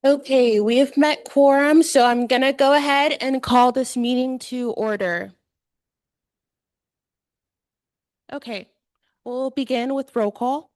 Okay, we have met quorum, so I'm gonna go ahead and call this meeting to order. Okay, we'll begin with roll call.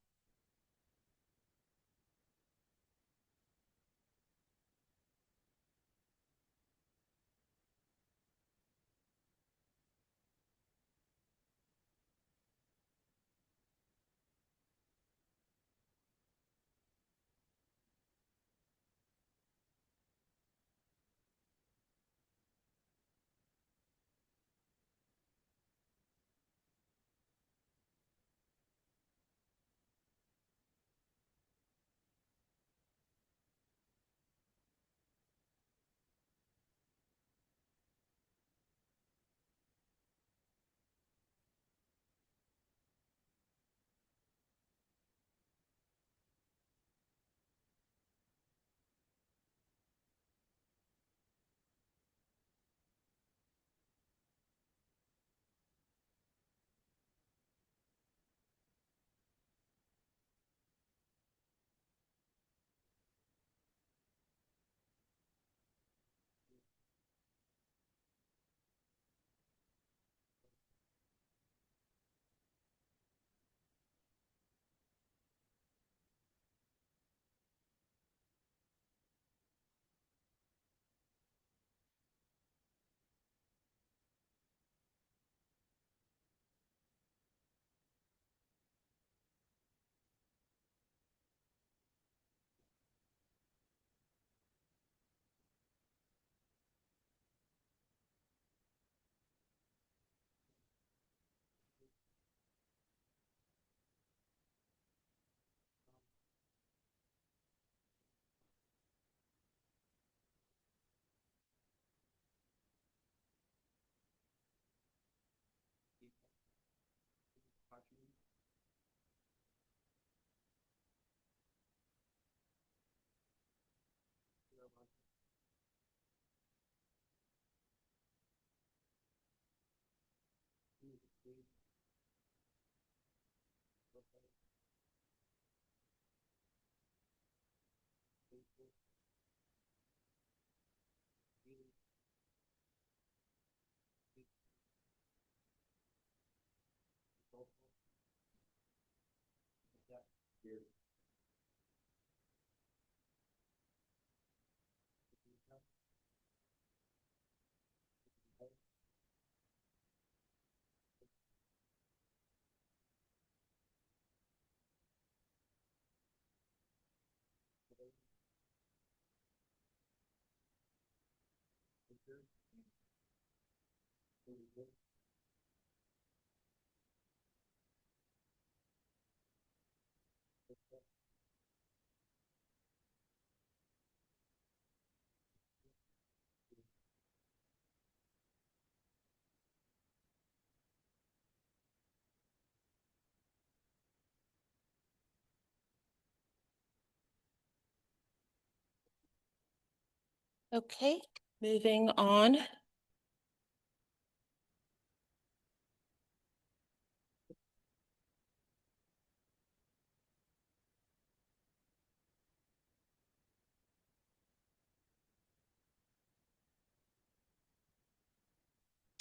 Okay, moving on.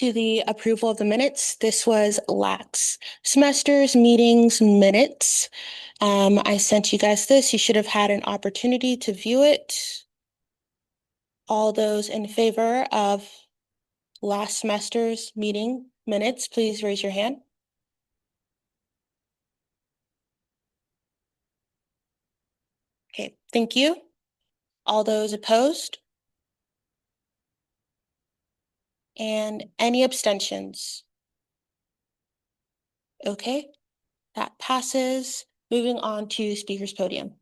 To the approval of the minutes. This was last semester's meetings minutes. I sent you guys this. You should have had an opportunity to view it. All those in favor of last semester's meeting minutes, please raise your hand. Okay, thank you. All those opposed? And any abstentions? Okay, that passes. Moving on to speaker's podium.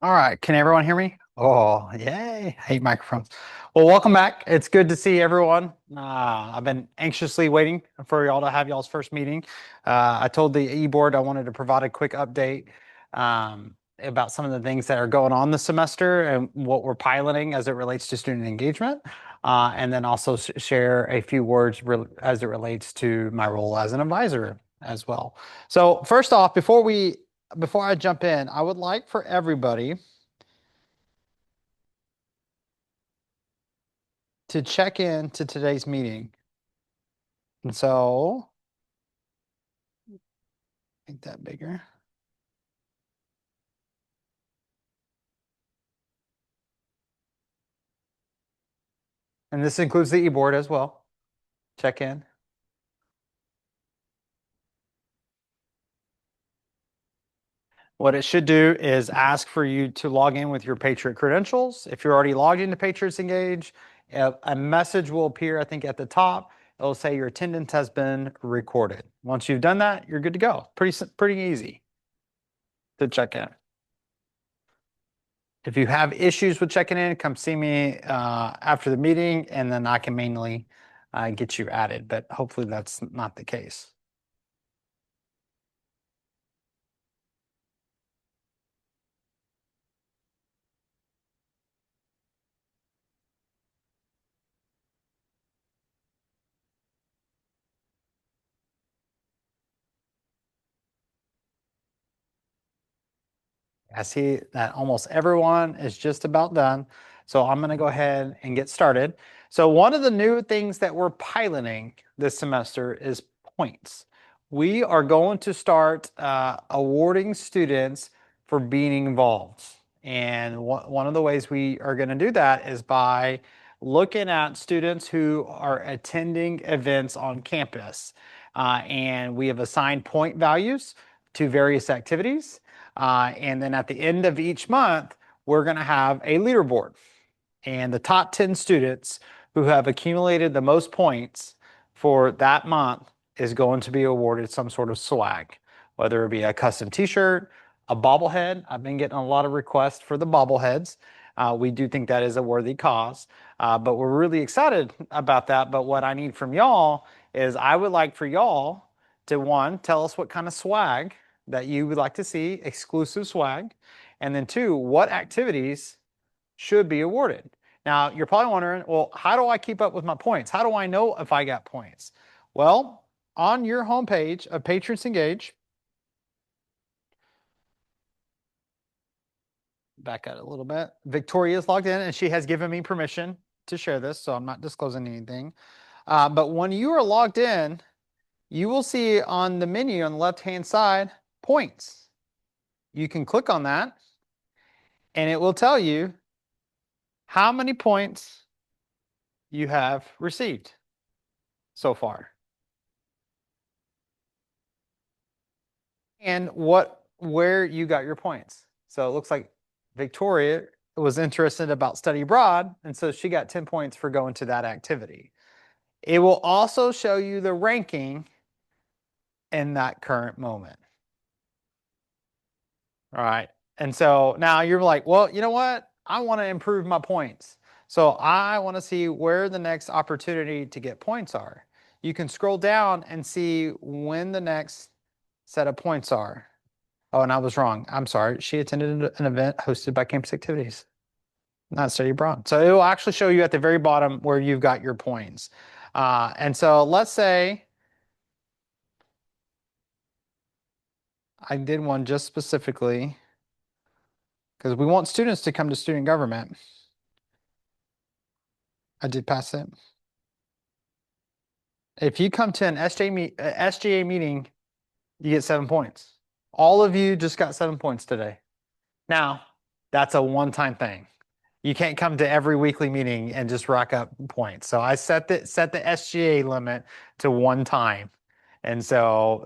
All right, can everyone hear me? Oh, yay. I hate microphones. Well, welcome back. It's good to see everyone. I've been anxiously waiting for y'all to have y'all's first meeting. I told the e-board I wanted to provide a quick update. about some of the things that are going on this semester and what we're piloting as it relates to student engagement. And then also share a few words as it relates to my role as an advisor as well. So first off, before I jump in, I would like for everybody to check in to today's meeting. And so make that bigger. And this includes the e-board as well. Check in. What it should do is ask for you to log in with your Patriot credentials. If you're already logged into Patriots Engage, a message will appear, I think, at the top. It'll say your attendance has been recorded. Once you've done that, you're good to go. Pretty easy to check in. If you have issues with checking in, come see me after the meeting, and then I can manually get you added. But hopefully that's not the case. I see that almost everyone is just about done. So I'm going to go ahead and get started. So one of the new things that we're piloting this semester is points. We are going to start awarding students for being involved. And one of the ways we are going to do that is by looking at students who are attending events on campus. And we have assigned point values to various activities. And then at the end of each month, we're going to have a leaderboard. And the top 10 students who have accumulated the most points for that month is going to be awarded some sort of swag, whether it be a custom t-shirt, a bobblehead. I've been getting a lot of requests for the bobbleheads. We do think that is a worthy cause, but we're really excited about that. But what I need from y'all is I would like for y'all to, one, tell us what kind of swag that you would like to see, exclusive swag. And then two, what activities should be awarded. Now, you're probably wondering, well, how do I keep up with my points? How do I know if I got points? Well, on your homepage of Patrons Engage, back out a little bit, Victoria is logged in and she has given me permission to share this, so I'm not disclosing anything. But when you are logged in, you will see on the menu on the left-hand side, points. You can click on that and it will tell you how many points you have received so far. And where you got your points. So it looks like Victoria was interested about study abroad, and so she got 10 points for going to that activity. It will also show you the ranking in that current moment. All right. And so now you're like, well, you know what? I want to improve my points. So I want to see where the next opportunity to get points are. You can scroll down and see when the next set of points are. Oh, and I was wrong. I'm sorry. She attended an event hosted by Campus Activities, not Study Abroad. So it will actually show you at the very bottom where you've got your points. And so let's say I did one just specifically because we want students to come to student government. I did pass it. If you come to an SGA meeting, you get 7 points. All of you just got 7 points today. Now, that's a one-time thing. You can't come to every weekly meeting and just rack up points. So I set the SGA limit to one time. And so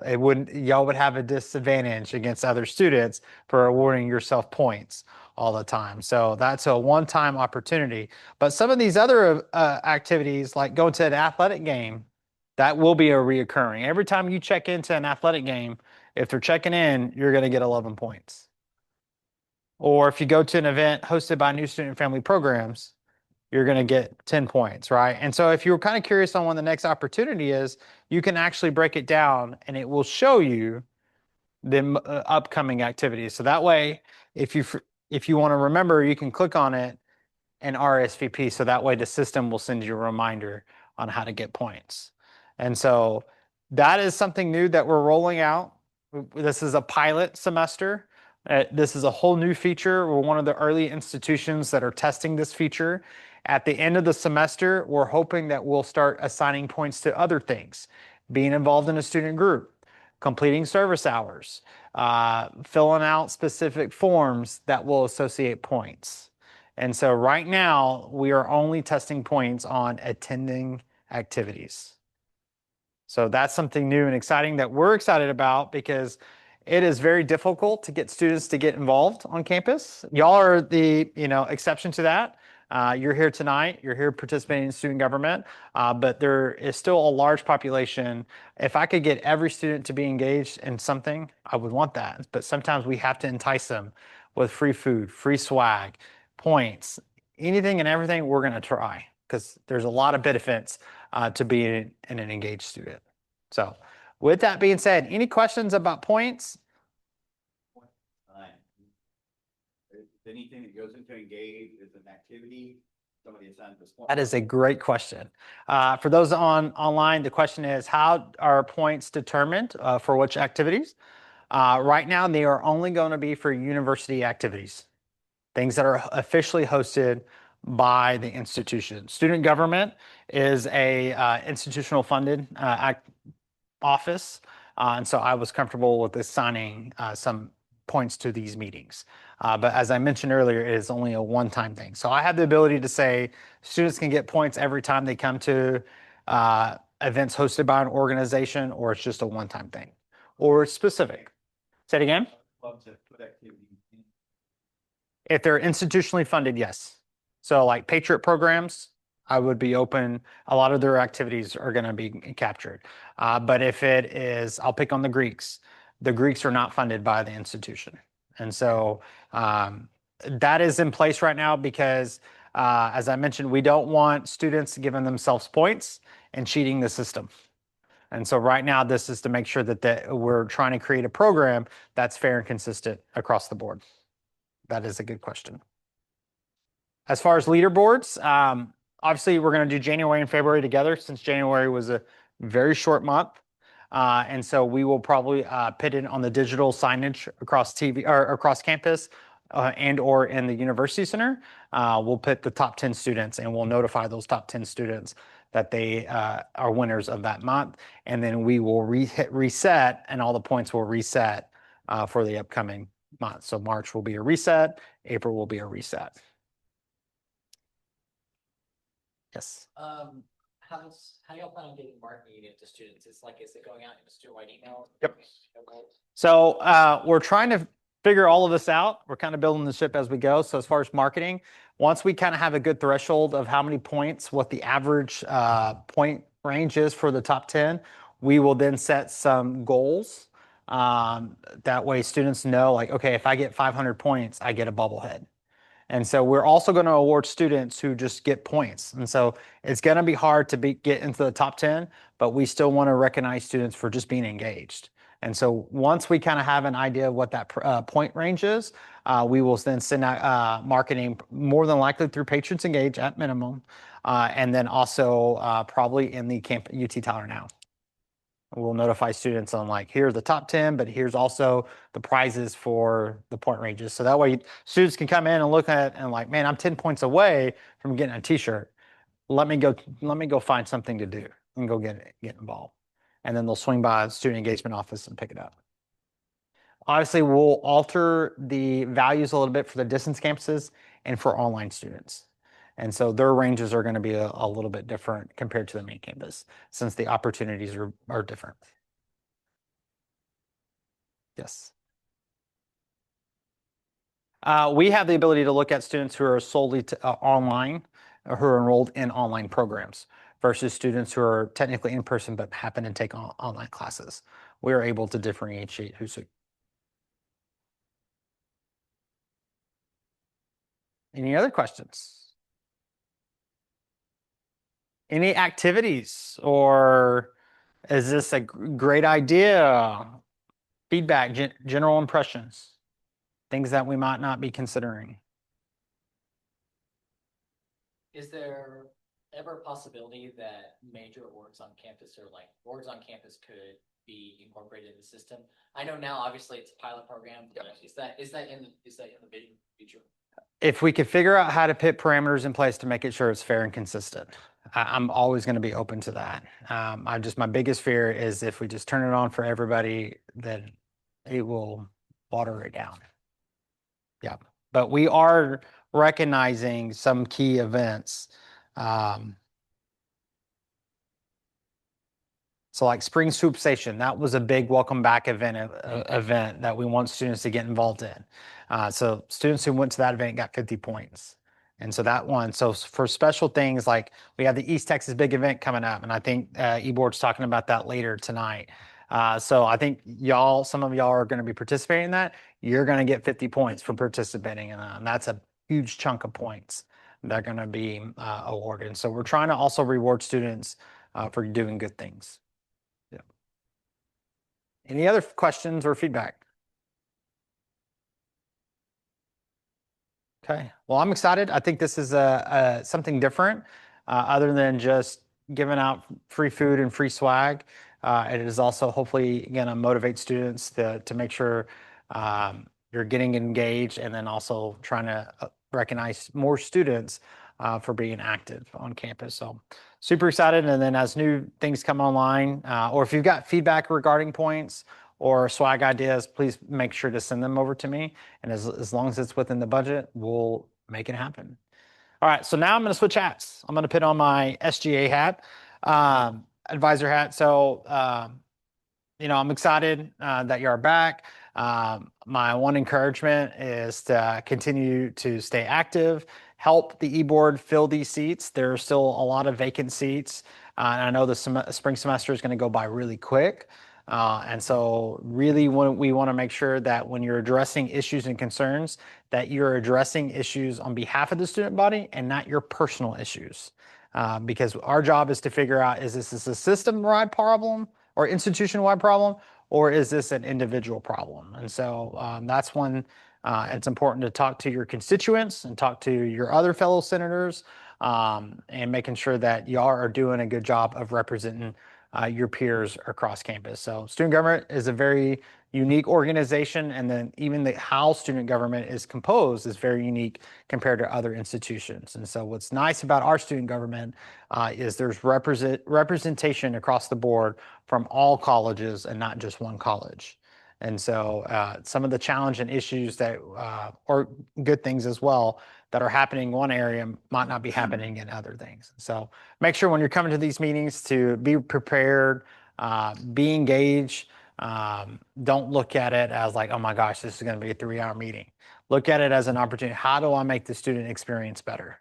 y'all would have a disadvantage against other students for awarding yourself points all the time. So that's a one-time opportunity. But some of these other activities, like going to an athletic game, that will be a reoccurring. Every time you check into an athletic game, if they're checking in, you're going to get 11 points. Or if you go to an event hosted by New Student Family Programs, you're going to get 10 points, right? And so if you're kind of curious on when the next opportunity is, you can actually break it down and it will show you the upcoming activities. So that way, if you want to remember, you can click on it and RSVP. So that way the system will send you a reminder on how to get points. And so that is something new that we're rolling out. This is a pilot semester. This is a whole new feature. We're one of the early institutions that are testing this feature. At the end of the semester, we're hoping that we'll start assigning points to other things, being involved in a student group, completing service hours, filling out specific forms that will associate points. And so right now, we are only testing points on attending activities. So that's something new and exciting that we're excited about because it is very difficult to get students to get involved on campus. Y'all are the, exception to that. You're here tonight. You're here participating in student government, but there is still a large population. If I could get every student to be engaged in something, I would want that. But sometimes we have to entice them with free food, free swag, points, anything and everything. We're going to try because there's a lot of benefits to being an engaged student. So with that being said, any questions about points? Anything that goes into engage is an activity. Somebody assigns this point. That is a great question. For those online, the question is, how are points determined for which activities? Right now, they are only going to be for university activities, things that are officially hosted by the institution. Student government is a institutional funded office. And so I was comfortable with assigning some points to these meetings. But as I mentioned earlier, it is only a one-time thing. So I have the ability to say students can get points every time they come to events hosted by an organization, or it's just a one-time thing, or it's specific. Say it again. Love to put activities in. If they're institutionally funded, yes. So like Patriot programs, I would be open. A lot of their activities are going to be captured. But if it is, I'll pick on the Greeks. The Greeks are not funded by the institution. And so that is in place right now because, as I mentioned, we don't want students giving themselves points and cheating the system. And so right now, this is to make sure that we're trying to create a program that's fair and consistent across the board. That is a good question. As far as leaderboards, obviously we're going to do January and February together since January was a very short month. And so we will probably put it on the digital signage across TV or across campus and or in the university center. We'll put the top 10 students and we'll notify those top 10 students that they are winners of that month. And then we will hit reset and all the points will reset for the upcoming month. So March will be a reset, April will be a reset. Yes. How do y'all plan on getting marketing into students? Is it going out in a student-wide email? Yep. So we're trying to figure all of this out. We're kind of building the ship as we go. So as far as marketing, once we kind of have a good threshold of how many points, what the average point range is for the top 10, we will then set some goals. That way students know like, okay, if I get 500 points, I get a bobblehead. And so we're also going to award students who just get points. And so it's going to be hard to get into the top 10, but we still want to recognize students for just being engaged. And so once we kind of have an idea of what that point range is, we will then send out marketing more than likely through Patrons Engage at minimum, and then also probably in the UT Tyler Now. We'll notify students on like, here's the top 10, but here's also the prizes for the point ranges. So that way students can come in and look at it and like, man, I'm 10 points away from getting a t-shirt. Let me go find something to do and go get involved. And then they'll swing by the student engagement office and pick it up. Obviously, we'll alter the values a little bit for the distance campuses and for online students. And so their ranges are going to be a little bit different compared to the main campus since the opportunities are different. Yes. We have the ability to look at students who are solely online or who are enrolled in online programs versus students who are technically in person but happen to take online classes. We are able to differentiate who's. Any other questions? Any activities or is this a great idea? feedback, general impressions, things that we might not be considering. Is there ever a possibility that major orgs on campus or like orgs on campus could be incorporated in the system? I know now, obviously, it's a pilot program. But is that in the vision future? If we could figure out how to put parameters in place to make it sure it's fair and consistent, I'm always going to be open to that. My biggest fear is if we just turn it on for everybody, then it will water it down. Yeah, but we are recognizing some key events. So like Spring Swoop Station, that was a big welcome back event that we want students to get involved in. So students who went to that event got 50 points. And so that one, so for special things like we have the East Texas big event coming up, and I think eBoard's talking about that later tonight. So I think some of y'all are going to be participating in that. You're going to get 50 points for participating in that. And that's a huge chunk of points that are going to be awarded. So we're trying to also reward students for doing good things. Any other questions or feedback? Okay, well, I'm excited. I think this is something different other than just giving out free food and free swag. It is also hopefully going to motivate students to make sure you're getting engaged, and then also trying to recognize more students for being active on campus. So super excited. And then as new things come online, or if you've got feedback regarding points or swag ideas, please make sure to send them over to me. And as long as it's within the budget, we'll make it happen. All right, so now I'm going to switch hats. I'm going to put on my SGA hat, advisor hat. So, I'm excited that you are back. My one encouragement is to continue to stay active, help the eBoard fill these seats. There are still a lot of vacant seats. And I know the spring semester is going to go by really quick. And so really we want to make sure that when you're addressing issues and concerns, that you're addressing issues on behalf of the student body and not your personal issues. Because our job is to figure out, is this a system-wide problem or institution-wide problem, or is this an individual problem? And so that's when it's important to talk to your constituents and talk to your other fellow senators, and making sure that y'all are doing a good job of representing your peers across campus. So student government is a very unique organization, and then even how student government is composed is very unique compared to other institutions. And so what's nice about our student government is there's representation across the board from all colleges and not just one college. And so some of the challenge and issues that, or good things as well, that are happening in one area might not be happening in other things. So make sure when you're coming to these meetings to be prepared, be engaged. Don't look at it as like, oh my gosh, this is going to be a 3-hour meeting. Look at it as an opportunity. How do I make the student experience better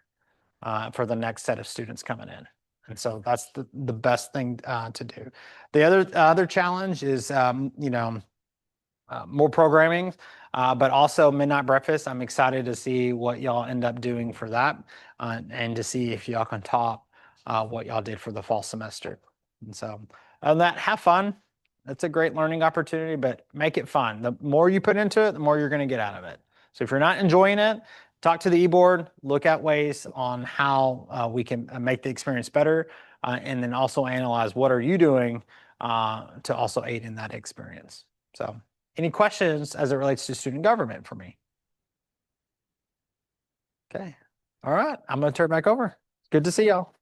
for the next set of students coming in? And so that's the best thing to do. The other challenge is, more programming, but also midnight breakfast. I'm excited to see what y'all end up doing for that, and to see if y'all can top what y'all did for the fall semester. And so other than that, have fun. That's a great learning opportunity, but make it fun. The more you put into it, the more you're going to get out of it. So if you're not enjoying it, talk to the eBoard, look at ways on how we can make the experience better, and then also analyze what are you doing to also aid in that experience. So any questions as it relates to student government for me? Okay. All right. I'm going to turn it back over. Good to see y'all.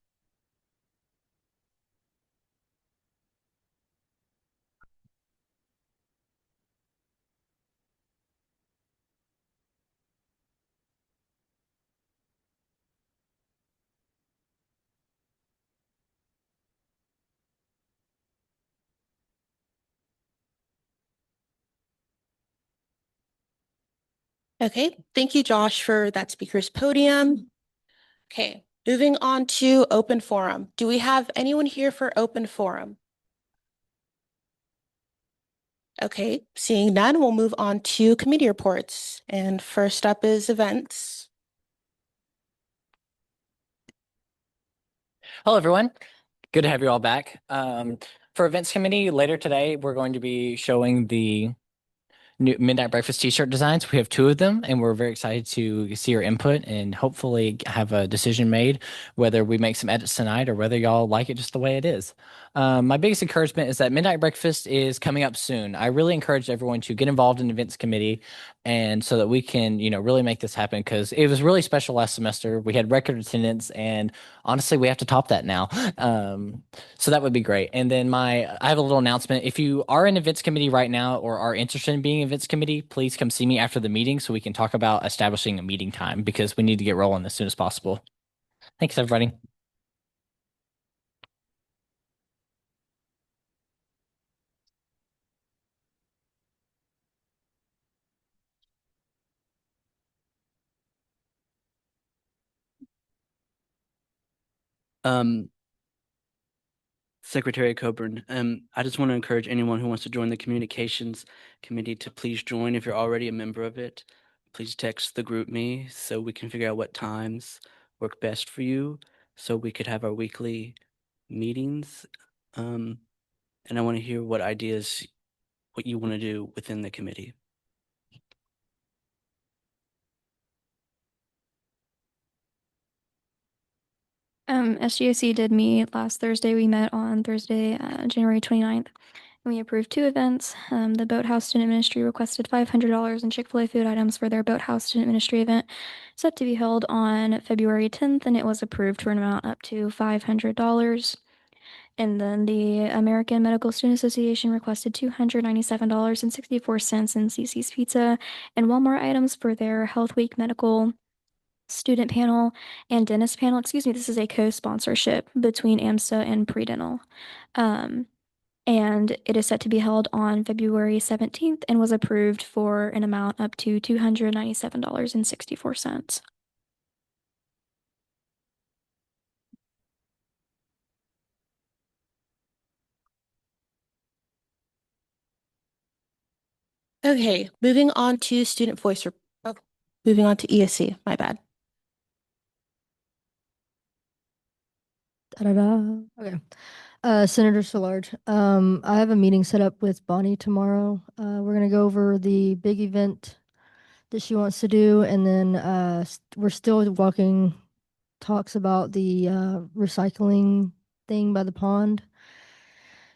Okay, thank you, Josh, for that speaker's podium. Okay, moving on to open forum. Do we have anyone here for open forum? Okay, seeing none, we'll move on to committee reports. And first up is events. Hello, everyone. Good to have you all back. For events committee, later today, we're going to be showing the new Midnight Breakfast t-shirt designs. We have two of them, and we're very excited to see your input and hopefully have a decision made whether we make some edits tonight or whether y'all like it just the way it is. My biggest encouragement is that Midnight Breakfast is coming up soon. I really encourage everyone to get involved in the events committee, and so that we can, really make this happen because it was really special last semester. We had record attendance, and honestly, we have to top that now. So that would be great. And then I have a little announcement. If you are in events committee right now or are interested in being in events committee, please come see me after the meeting so we can talk about establishing a meeting time because we need to get rolling as soon as possible. Thanks, everybody. Um, Secretary Coburn, I just want to encourage anyone who wants to join the communications committee to please join. If you're already a member of it, please text the group me so we can figure out what times work best for you so we could have our weekly meetings. And I want to hear what ideas, what you want to do within the committee. SGAC did meet last Thursday. We met on Thursday, January 29th. And we approved two events. The Boathouse Student Ministry requested $500 in Chick-fil-A food items for their Boathouse Student Ministry event, set to be held on February 10th, and it was approved for an amount up to $500. And then the American Medical Student Association requested $297.64 in CC's Pizza and Walmart items for their Health Week medical student panel and dentist panel. Excuse me, this is a co-sponsorship between AMSA and Predental. And it is set to be held on February 17th and was approved for an amount up to $297.64. Okay, moving on to student voice. Oh, moving on to ESC. My bad. Da-da-da. Okay. Senator Szilard, I have a meeting set up with Bonnie tomorrow. We're gonna go over the big event that she wants to do, and then we're still walking talks about the recycling thing by the pond.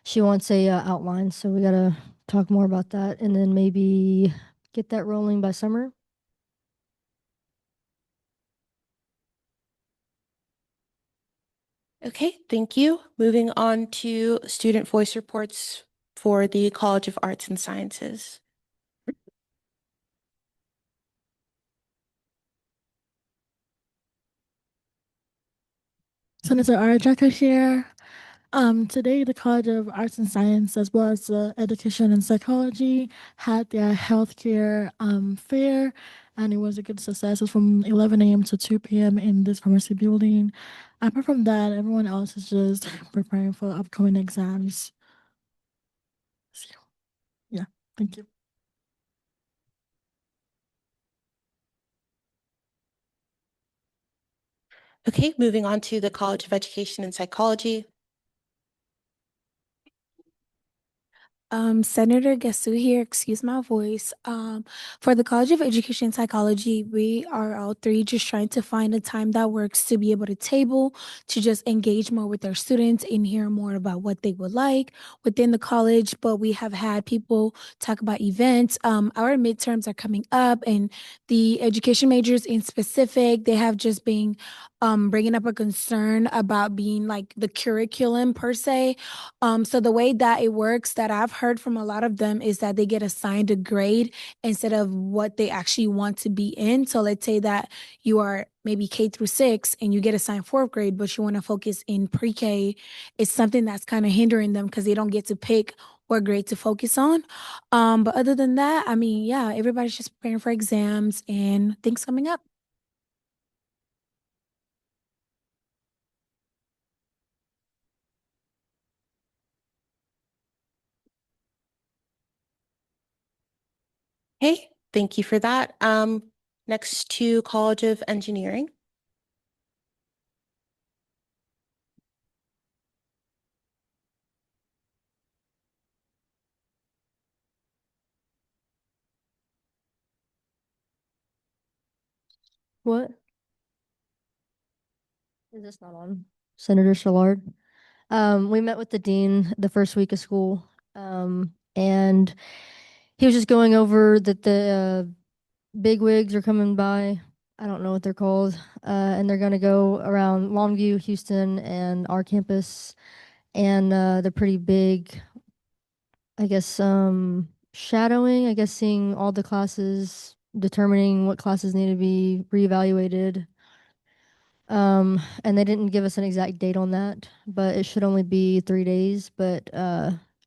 She wants a outline, so we gotta talk more about that, and then maybe get that rolling by summer. Okay, thank you. Moving on to student voice reports for the College of Arts and Sciences. Senator Arjaka here. Today, the College of Arts and Science, as well as the Education and Psychology, had their healthcare fair, and it was a good success. It was from 11 a.m. to 2 p.m. in this pharmacy building. Apart from that, everyone else is just preparing for upcoming exams. So, yeah, thank you. Okay, moving on to the College of Education and Psychology. Senator Gasu here, excuse my voice. For the College of Education and Psychology, we are all three just trying to find a time that works to be able to table, to just engage more with our students and hear more about what they would like within the college. But we have had people talk about events. Our midterms are coming up, and the education majors in specific, they have just been bringing up a concern about being like the curriculum per se. So the way that it works that I've heard from a lot of them is that they get assigned a grade instead of what they actually want to be in. So let's say that you are maybe K through 6 and you get assigned fourth grade, but you want to focus in pre-K. It's something that's kind of hindering them because they don't get to pick what grade to focus on. But other than that, I mean, yeah, everybody's just preparing for exams and things coming up. Okay, thank you for that. Next to College of Engineering. What? Is this not on? Senator Shallard. We met with the dean the first week of school, and he was just going over that the big wigs are coming by. I don't know what they're called, and they're going to go around Longview, Houston, and our campus, and they're pretty big. I guess shadowing. I guess seeing all the classes, determining what classes need to be reevaluated. And they didn't give us an exact date on that, but it should only be 3 days. But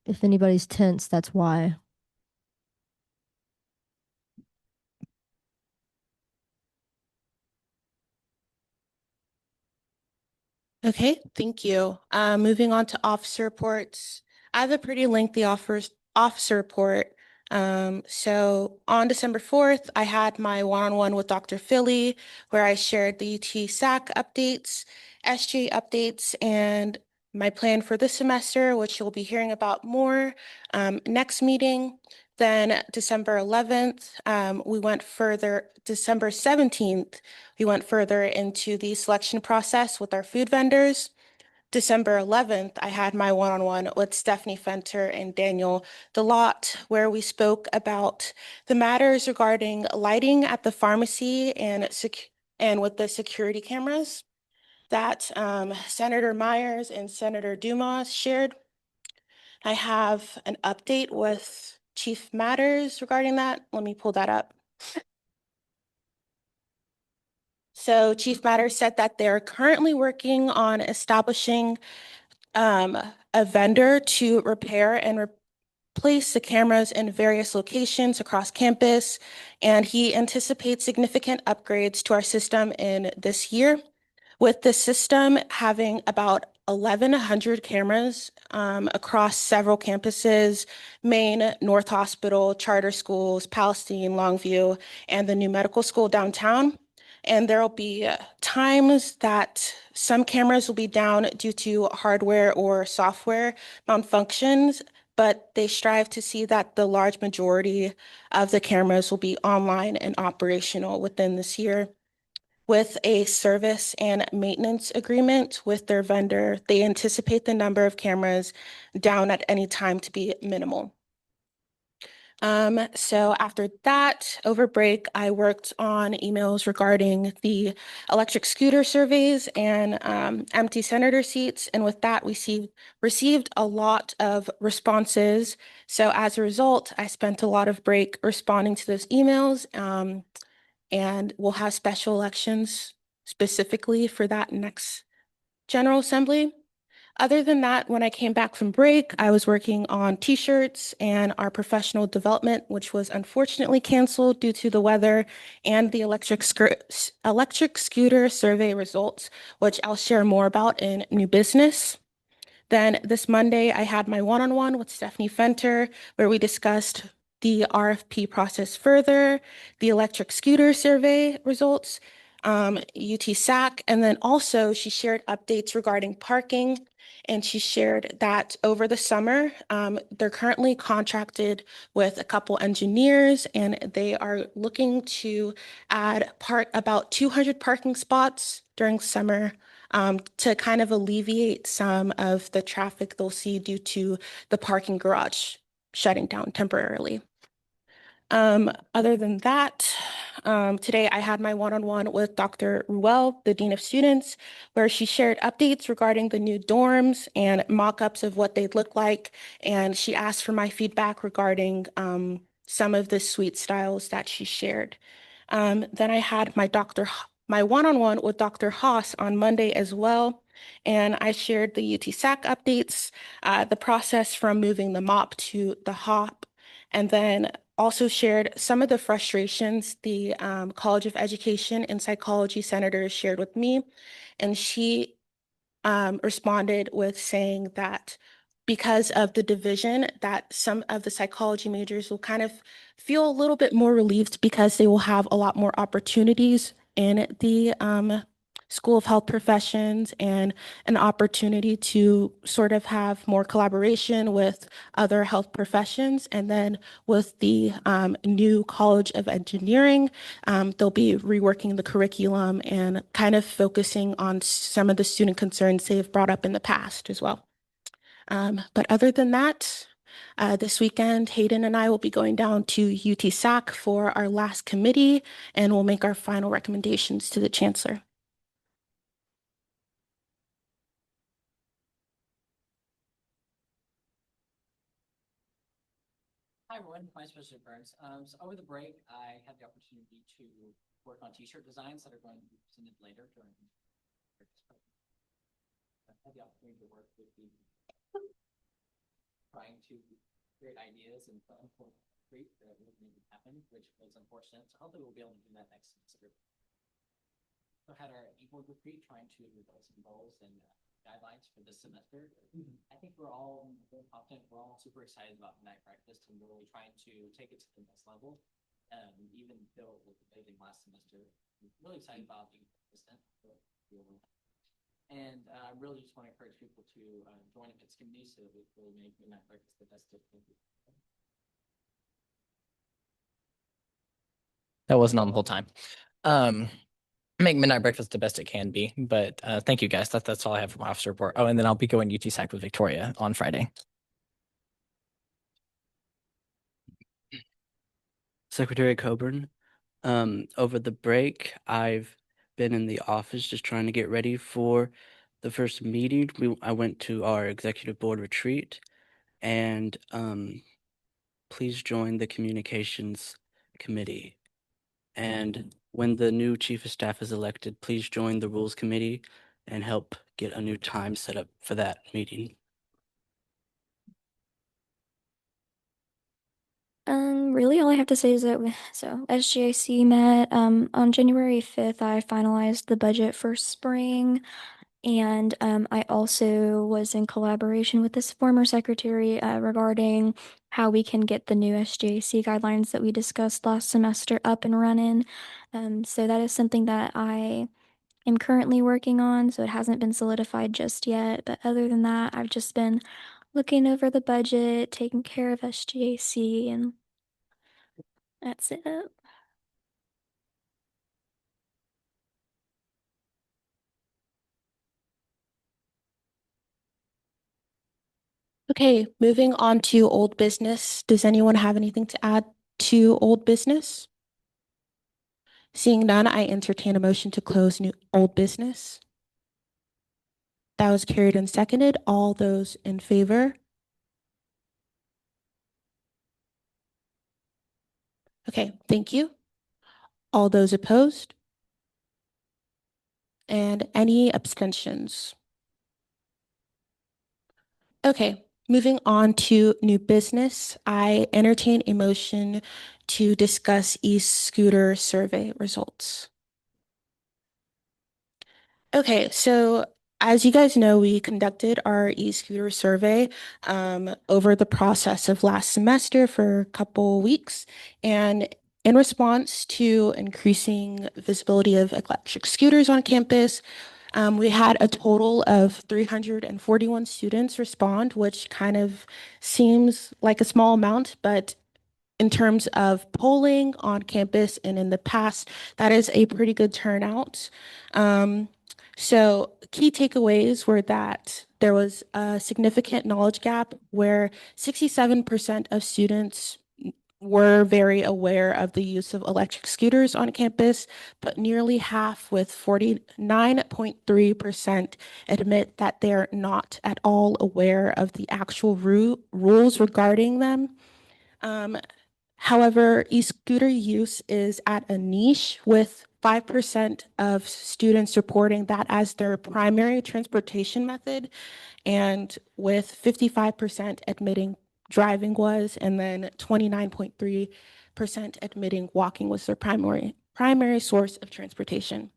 if anybody's tense, that's why. Okay, thank you. Moving on to officer reports. I have a pretty lengthy officer report. So on December 4th, I had my one-on-one with Dr. Philly, where I shared the UT SAC updates, SJ updates, and my plan for this semester, which you'll be hearing about more next meeting. Then December 11th, we went further. December 17th, we went further into the selection process with our food vendors. December 11th, I had my one-on-one with Stephanie Fenter and Daniel Delot, where we spoke about the matters regarding lighting at the pharmacy and with the security cameras that Senator Myers and Senator Dumas shared. I have an update with Chief Matters regarding that. Let me pull that up. So Chief Matters said that they're currently working on establishing a vendor to repair and replace the cameras in various locations across campus, and he anticipates significant upgrades to our system in this year. With the system having about 1,100 cameras across several campuses, Maine, North Hospital, charter schools, Palestine, Longview, and the new medical school downtown. And there will be times that some cameras will be down due to hardware or software malfunctions, but they strive to see that the large majority of the cameras will be online and operational within this year. With a service and maintenance agreement with their vendor, they anticipate the number of cameras down at any time to be minimal. So after that, over break, I worked on emails regarding the electric scooter surveys and empty senator seats. And with that, we received a lot of responses. So as a result, I spent a lot of break responding to those emails. And we'll have special elections specifically for that next General Assembly. Other than that, when I came back from break, I was working on t-shirts and our professional development, which was unfortunately canceled due to the weather, and the electric scooter survey results, which I'll share more about in new business. Then this Monday, I had my one-on-one with Stephanie Fenter, where we discussed the RFP process further, the electric scooter survey results, UT SAC, and then also she shared updates regarding parking. And she shared that over the summer, they're currently contracted with a couple engineers, and they are looking to add about 200 parking spots during summer to kind of alleviate some of the traffic they'll see due to the parking garage shutting down temporarily. Other than that, today I had my one-on-one with Dr. Ruel, the Dean of Students, where she shared updates regarding the new dorms and mock-ups of what they'd look like. And she asked for my feedback regarding some of the suite styles that she shared. Then I had my one-on-one with Dr. Haas on Monday as well. And I shared the UT SAC updates, the process from moving the MOP to the HOP, and then also shared some of the frustrations the College of Education and Psychology senators shared with me. And she responded with saying that because of the division, that some of the psychology majors will kind of feel a little bit more relieved because they will have a lot more opportunities in the School of Health Professions and an opportunity to sort of have more collaboration with other health professions. And then with the new College of Engineering, they'll be reworking the curriculum and kind of focusing on some of the student concerns they've brought up in the past as well. But other than that, this weekend, Hayden and I will be going down to UT-SAC for our last committee, and we'll make our final recommendations to the chancellor. Hi everyone, my name is Mr. Burns. So over the break, I had the opportunity to work on t-shirt designs that are going to be presented later during. I had the opportunity to work with the trying to create ideas and create that would make it happen, which was unfortunate. So hopefully we'll be able to do that next semester. So had our equal retreat trying to develop some goals and guidelines for this semester. I think we're all very confident. We're all super excited about Midnight Breakfast and we're really trying to take it to the next level. Even though it was debating last semester, we're really excited about being present. And I really just want to encourage people to join its community so that we really make Midnight Breakfast the best of it. That wasn't on the whole time. Make Midnight Breakfast the best it can be, but thank you guys. That's all I have for my officer report. Oh, and then I'll be going UT-SAC with Victoria on Friday. Secretary Coburn, over the break, I've been in the office just trying to get ready for the first meeting. I went to our executive board retreat, and please join the communications committee. And when the new chief of staff is elected, please join the rules committee and help get a new time set up for that meeting. Really all I have to say is that SGIC met on January 5th. I finalized the budget for spring, and I also was in collaboration with this former secretary regarding how we can get the new SGIC guidelines that we discussed last semester up and running. So that is something that I am currently working on, so it hasn't been solidified just yet. But other than that, I've just been looking over the budget, taking care of SGAC, and that's it. Okay, moving on to old business. Does anyone have anything to add to old business? Seeing none, I entertain a motion to close new old business. That was carried and seconded. All those in favor? Okay, thank you. All those opposed? And any abstentions? Okay, moving on to new business. I entertain a motion to discuss e-scooter survey results. Okay, so as you guys know, we conducted our e-scooter survey over the process of last semester for a couple weeks. And in response to increasing visibility of electric scooters on campus, we had a total of 341 students respond, which kind of seems like a small amount, but in terms of polling on campus and in the past, that is a pretty good turnout. So key takeaways were that there was a significant knowledge gap where 67% of students were very aware of the use of electric scooters on campus, but nearly half, with 49.3%, admit that they're not at all aware of the actual rules regarding them. However, e-scooter use is at a niche, with 5% of students reporting that as their primary transportation method, and with 55% admitting driving was, and then 29.3% admitting walking was their primary source of transportation.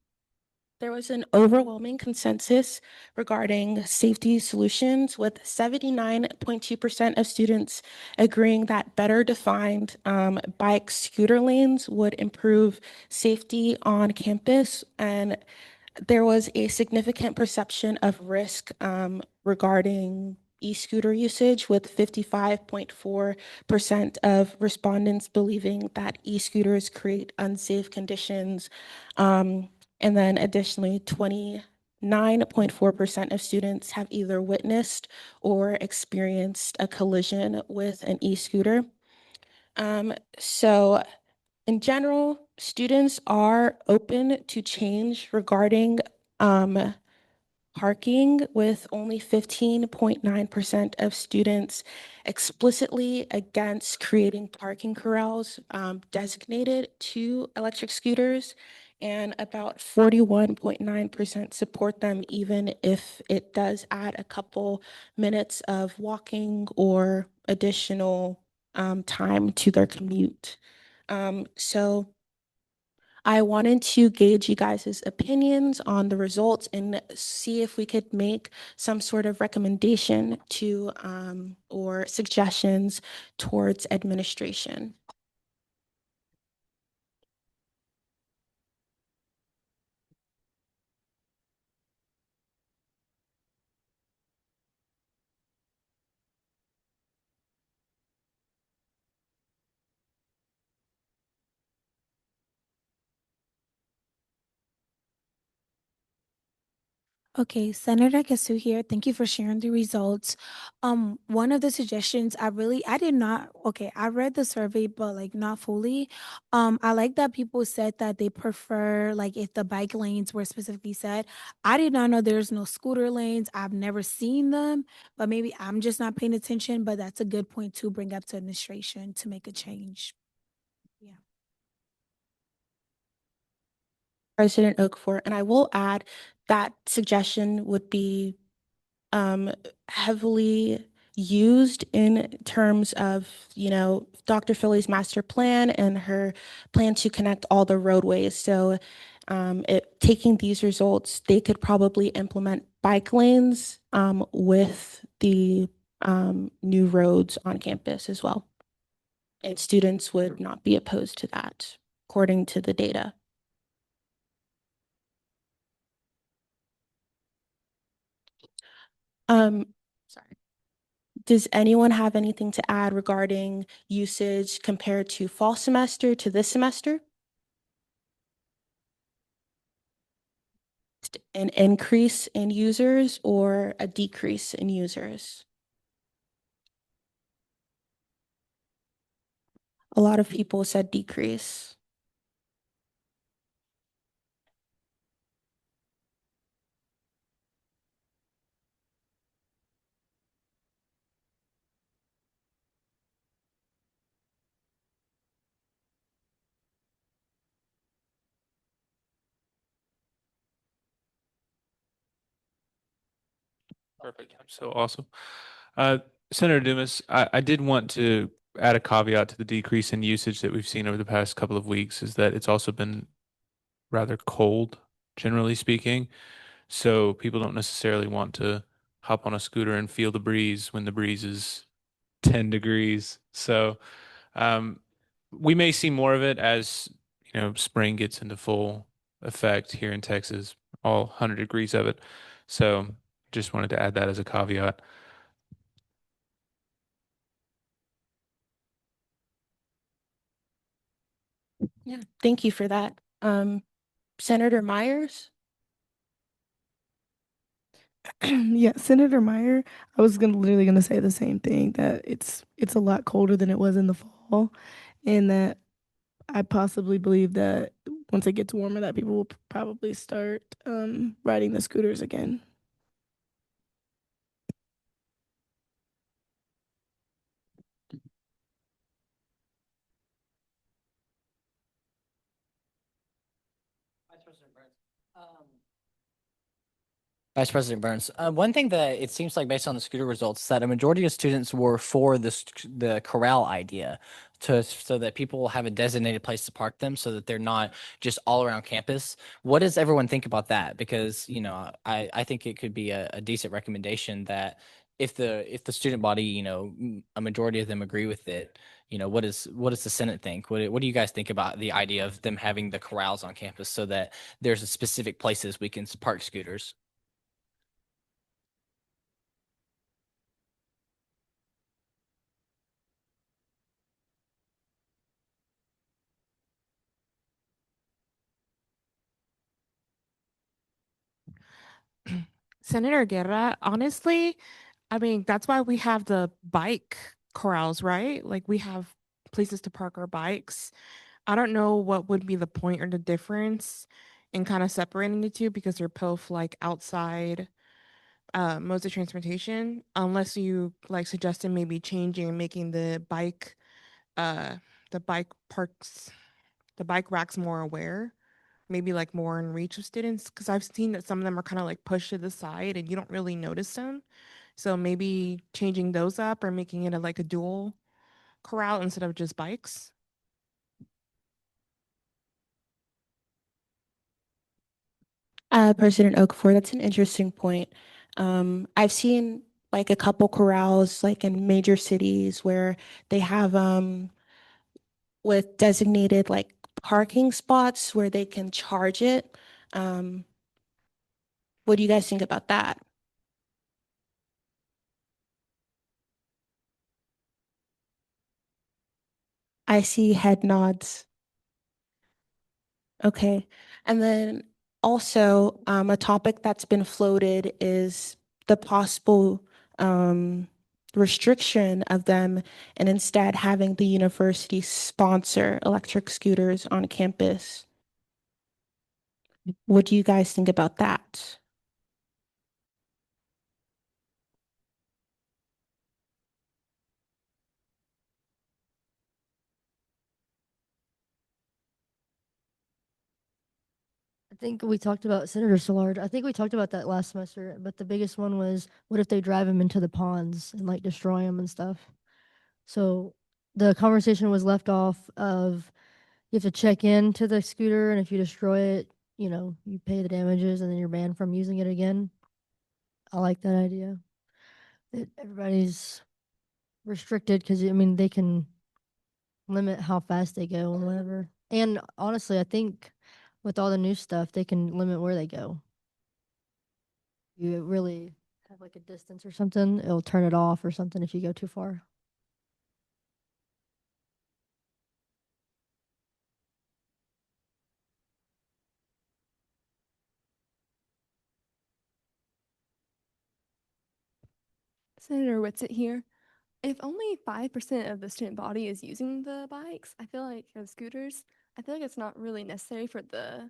There was an overwhelming consensus regarding safety solutions, with 79.2% of students agreeing that better defined bike scooter lanes would improve safety on campus. And there was a significant perception of risk regarding e-scooter usage, with 55.4% of respondents believing that e-scooters create unsafe conditions. And then additionally, 29.4% of students have either witnessed or experienced a collision with an e-scooter. So in general, students are open to change regarding parking, with only 15.9% of students explicitly against creating parking corrals designated to electric scooters, and about 41.9% support them, even if it does add a couple minutes of walking or additional time to their commute. So I wanted to gauge you guys' opinions on the results and see if we could make some sort of recommendation to or suggestions towards administration. Okay, Senator Kasu here. Thank you for sharing the results. One of the suggestions I did not, okay, I read the survey, but like not fully. I like that people said that they prefer like if the bike lanes were specifically said. I did not know there's no scooter lanes. I've never seen them, but maybe I'm just not paying attention. But that's a good point to bring up to administration to make a change. Yeah. President Oakford, and I will add that suggestion would be heavily used in terms of, Dr. Philly's master plan and her plan to connect all the roadways. So taking these results, they could probably implement bike lanes with the new roads on campus as well. And students would not be opposed to that, according to the data. Sorry. Does anyone have anything to add regarding usage compared to fall semester to this semester? An increase in users or a decrease in users? A lot of people said decrease. Perfect. So awesome. Uh, Senator Dumas, I did want to add a caveat to the decrease in usage that we've seen over the past couple of weeks, is that it's also been rather cold, generally speaking. So people don't necessarily want to hop on a scooter and feel the breeze when the breeze is 10 degrees. So um, we may see more of it as, spring gets into full effect here in Texas, all 100 degrees of it. So just wanted to add that as a caveat. Yeah, thank you for that. Senator Myers? Yeah, Senator Meyer, I was literally gonna say the same thing, that it's a lot colder than it was in the fall, and that I possibly believe that once it gets warmer, that people will probably start riding the scooters again. Vice President Burns. Vice President Burns, one thing that it seems like based on the scooter results is that a majority of students were for the corral idea, so that people will have a designated place to park them, so that they're not just all around campus. What does everyone think about that? Because I think it could be a decent recommendation that if the student body, a majority of them agree with it, what does the Senate think? What do you guys think about the idea of them having the corrals on campus so that there's specific places we can park scooters? Senator Guerra, honestly, I mean, that's why we have the bike corrals, right? Like we have places to park our bikes. I don't know what would be the point or the difference in kind of separating the two because they're both like outside modes of transportation, unless you like suggested maybe changing and making uh the bike parks the bike racks more aware, maybe like more in reach of students because I've seen that some of them are kind of like pushed to the side and you don't really notice them. So maybe changing those up or making it like a dual corral instead of just bikes. President Okafor, that's an interesting point. I've seen like a couple corrals like in major cities where they have with designated like parking spots where they can charge it. Um, what do you guys think about that? I see head nods. Okay. And then also, a topic that's been floated is the possible restriction of them and instead having the university sponsor electric scooters on campus. What do you guys think about that? I think we talked about Senator Szilard. I think we talked about that last semester, but the biggest one was what if they drive them into the ponds and like destroy them and stuff. So the conversation was left off of you have to check into the scooter, and if you destroy it, you pay the damages, and then you're banned from using it again. I like that idea. That everybody's restricted because I mean they can limit how fast they go and whatever. And honestly, I think with all the new stuff, they can limit where they go. You really have like a distance or something, it'll turn it off or something if you go too far. Senator Whitsitt here. If only 5% of the student body is using the bikes, I feel like, or scooters, I feel like it's not really necessary for the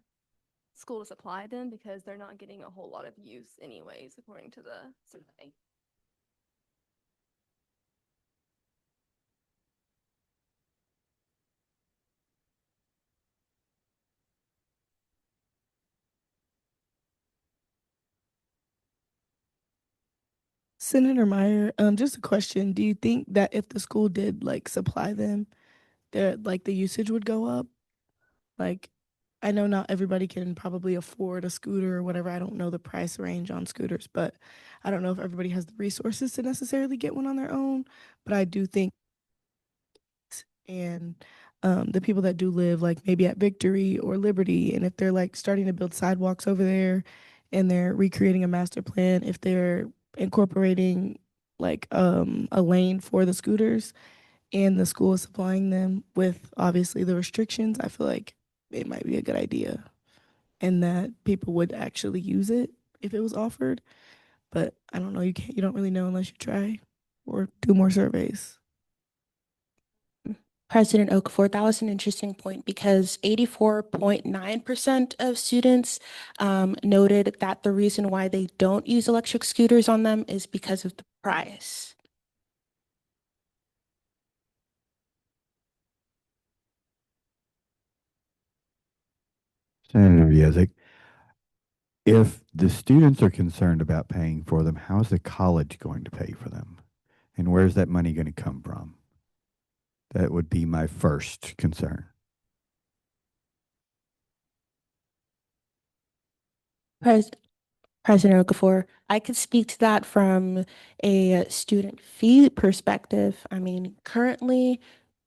school to supply them because they're not getting a whole lot of use anyways, according to the survey. Senator Meyer, just a question. Do you think that if the school did like supply them, the usage would go up? Like, I know not everybody can probably afford a scooter or whatever. I don't know the price range on scooters, but I don't know if everybody has the resources to necessarily get one on their own. But I do think, and the people that do live like maybe at Victory or Liberty, and if they're like starting to build sidewalks over there and they're recreating a master plan, if they're incorporating like a lane for the scooters and the school is supplying them with obviously the restrictions, I feel like it might be a good idea and that people would actually use it if it was offered. But I don't know, you don't really know unless you try or do more surveys. President Okafor, that was an interesting point because 84.9% of students noted that the reason why they don't use electric scooters on them is because of the price. Senator Yezik, if the students are concerned about paying for them, how's the college going to pay for them? And where's that money going to come from? That would be my first concern. Pres President Okafor, I could speak to that from a student fee perspective. I mean, currently,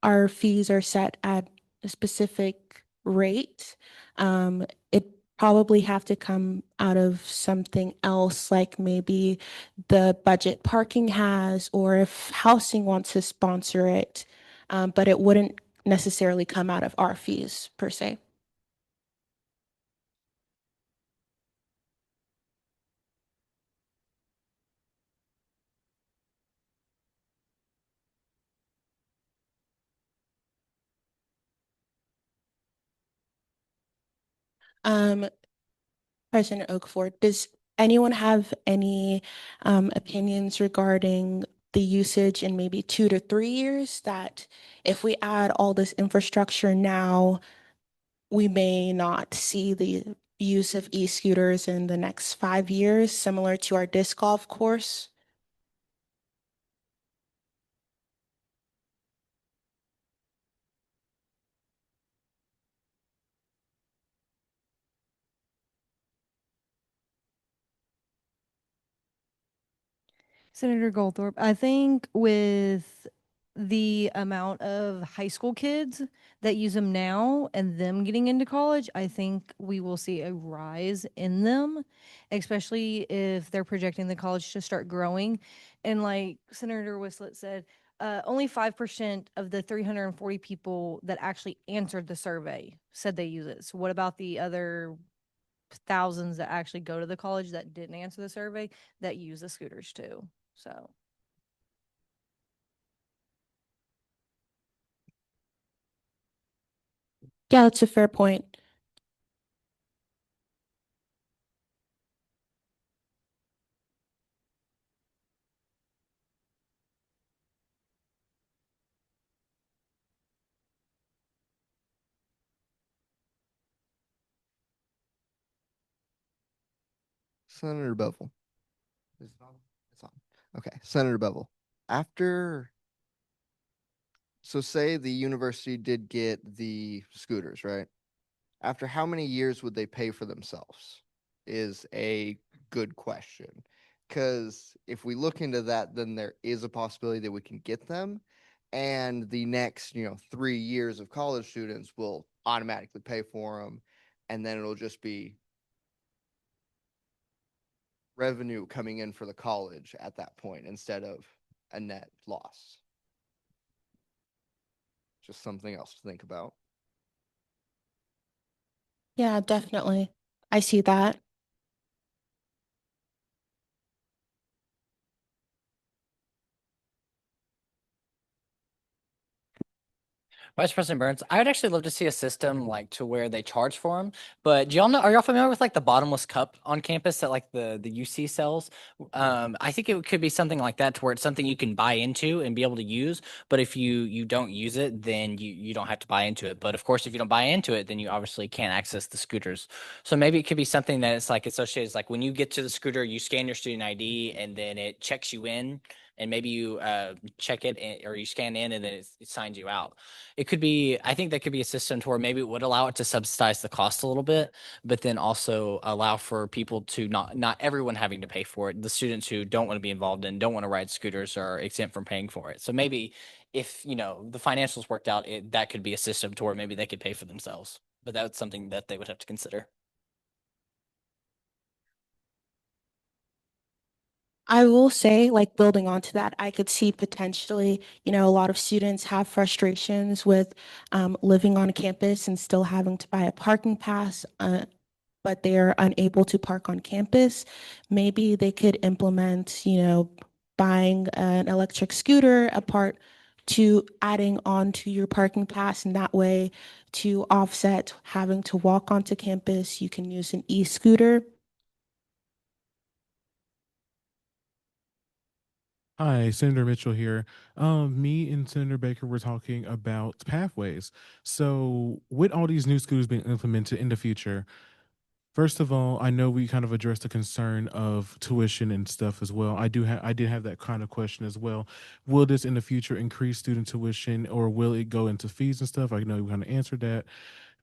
our fees are set at a specific rate. It probably have to come out of something else, like maybe the budget parking has, or if housing wants to sponsor it. But it wouldn't necessarily come out of our fees per se. Um, President Oakford, does anyone have any opinions regarding the usage in maybe 2 to 3 years, that if we add all this infrastructure now, we may not see the use of e-scooters in the next 5 years, similar to our disc golf course? Senator Goldthorpe, I think with the amount of high school kids that use them now and them getting into college, I think we will see a rise in them, especially if they're projecting the college to start growing. And like Senator Whistlet said, only 5% of the 340 people that actually answered the survey said they use it. So what about the other thousands that actually go to the college that didn't answer the survey that use the scooters too? So Yeah, that's a fair point. Senator Bevel. Is it on? It's on. Okay, Senator Bevel. After, so say the university did get the scooters, right? After how many years would they pay for themselves? Is a good question. Because if we look into that, then there is a possibility that we can get them. And the next, 3 years of college students will automatically pay for them. And then it'll just be revenue coming in for the college at that point instead of a net loss. Just something else to think about. Yeah, definitely. I see that. Vice President Burns, I would actually love to see a system like to where they charge for them. But do y'all know? Are y'all familiar with like the bottomless cup on campus that like the UC sells? I think it could be something like that to where it's something you can buy into and be able to use. But if you don't use it, then you don't have to buy into it. But of course, if you don't buy into it, then you obviously can't access the scooters. So maybe it could be something that it's like associated. It's like when you get to the scooter, you scan your student ID and then it checks you in. And maybe you check it or you scan in and then it signs you out. It could be, I think that could be a system to where maybe it would allow it to subsidize the cost a little bit, but then also allow for people to not everyone having to pay for it. The students who don't want to be involved and don't want to ride scooters are exempt from paying for it. So maybe if the financials worked out, that could be a system to where maybe they could pay for themselves. But that's something that they would have to consider. I will say, like building onto that, I could see potentially, a lot of students have frustrations with living on campus and still having to buy a parking pass, but they are unable to park on campus. Maybe they could implement, buying an electric scooter apart to adding on to your parking pass, and that way to offset having to walk onto campus, you can use an e-scooter. Hi, Senator Mitchell here. Me and Senator Baker were talking about pathways. So, with all these new scooters being implemented in the future, first of all, I know we kind of addressed the concern of tuition and stuff as well. I did have that kind of question as well. Will this in the future increase student tuition, or will it go into fees and stuff? I know we kind of answered that.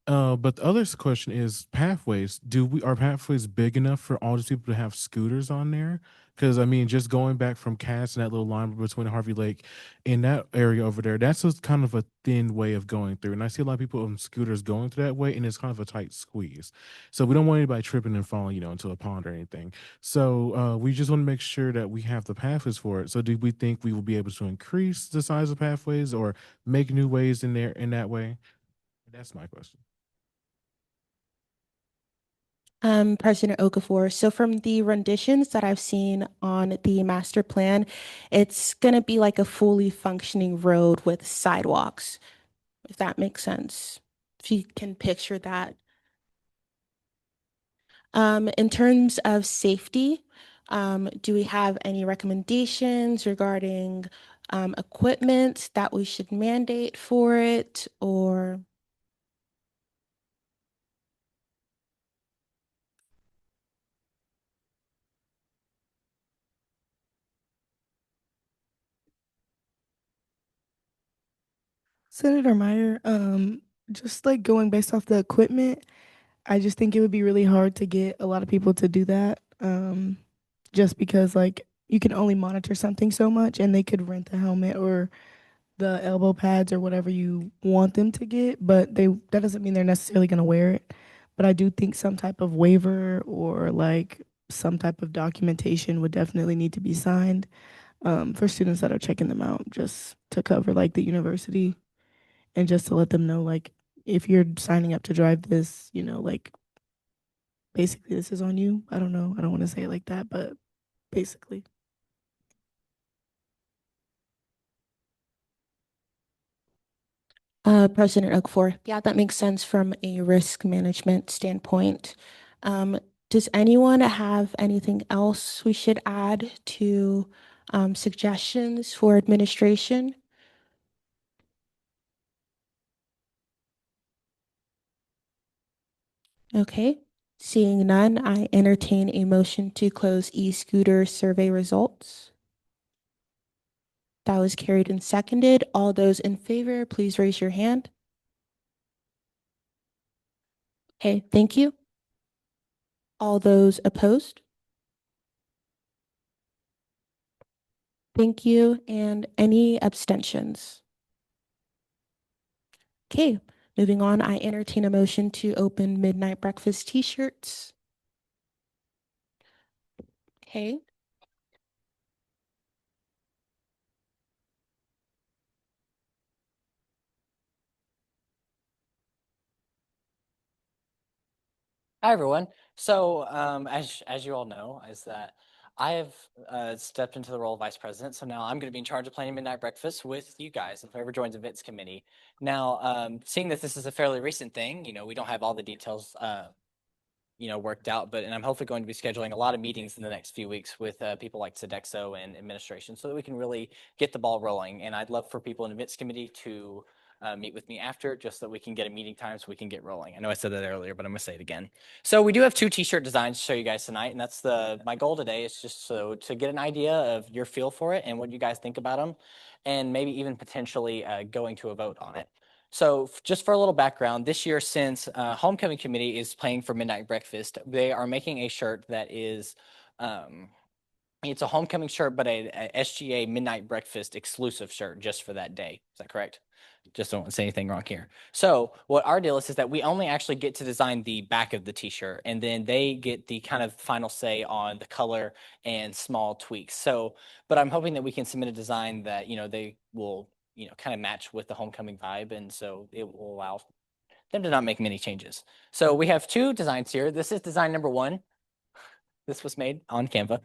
But the other question is pathways. Are pathways big enough for all these people to have scooters on there? Because I mean, just going back from Cass and that little line between Harvey Lake in that area over there, that's just kind of a thin way of going through. And I see a lot of people on scooters going through that way, and it's kind of a tight squeeze. So we don't want anybody tripping and falling, into a pond or anything. So we just want to make sure that we have the pathways for it. So do we think we will be able to increase the size of pathways or make new ways in there in that way? That's my question. President Okafor. So from the renditions that I've seen on the master plan, it's gonna be like a fully functioning road with sidewalks, if that makes sense. If you can picture that. In terms of safety, do we have any recommendations regarding equipment that we should mandate for it or? Senator Meyer, just like going based off the equipment, I just think it would be really hard to get a lot of people to do that. Just because like you can only monitor something so much and they could rent the helmet or the elbow pads or whatever you want them to get, but that doesn't mean they're necessarily going to wear it. But I do think some type of waiver or like some type of documentation would definitely need to be signed for students that are checking them out, just to cover like the university and just to let them know like if you're signing up to drive this, like basically this is on you. I don't know. I don't want to say it like that, but basically. President Okafor, yeah, that makes sense from a risk management standpoint. Um, does anyone have anything else we should add to suggestions for administration? Okay, seeing none, I entertain a motion to close e-scooter survey results. That was carried and seconded. All those in favor, please raise your hand. Okay, thank you. All those opposed? Thank you. And any abstentions? Okay, moving on, I entertain a motion to open midnight breakfast t-shirts. Okay, Hi everyone. So, as you all know, is that I have stepped into the role of vice president. So now I'm going to be in charge of planning midnight breakfast with you guys, if whoever joins events committee. Now, seeing that this is a fairly recent thing, we don't have all the details worked out. And I'm hopefully going to be scheduling a lot of meetings in the next few weeks with people like Sodexo and administration so that we can really get the ball rolling. And I'd love for people in the events committee to meet with me after just so that we can get a meeting time so we can get rolling. I know I said that earlier, but I'm gonna say it again. So we do have 2 t-shirt designs to show you guys tonight, and that's my goal today is just so to get an idea of your feel for it and what you guys think about them, and maybe even potentially going to a vote on it. So just for a little background, this year, since Homecoming Committee is playing for Midnight Breakfast, they are making a shirt that is, it's a homecoming shirt, but a SGA Midnight Breakfast exclusive shirt just for that day. Is that correct? Just don't say anything wrong here. So what our deal is that we only actually get to design the back of the t-shirt, and then they get the kind of final say on the color and small tweaks. So, but I'm hoping that we can submit a design that, they will, kind of match with the homecoming vibe. And so it will allow them to not make many changes. So we have 2 designs here. This is design number 1. This was made on Canva.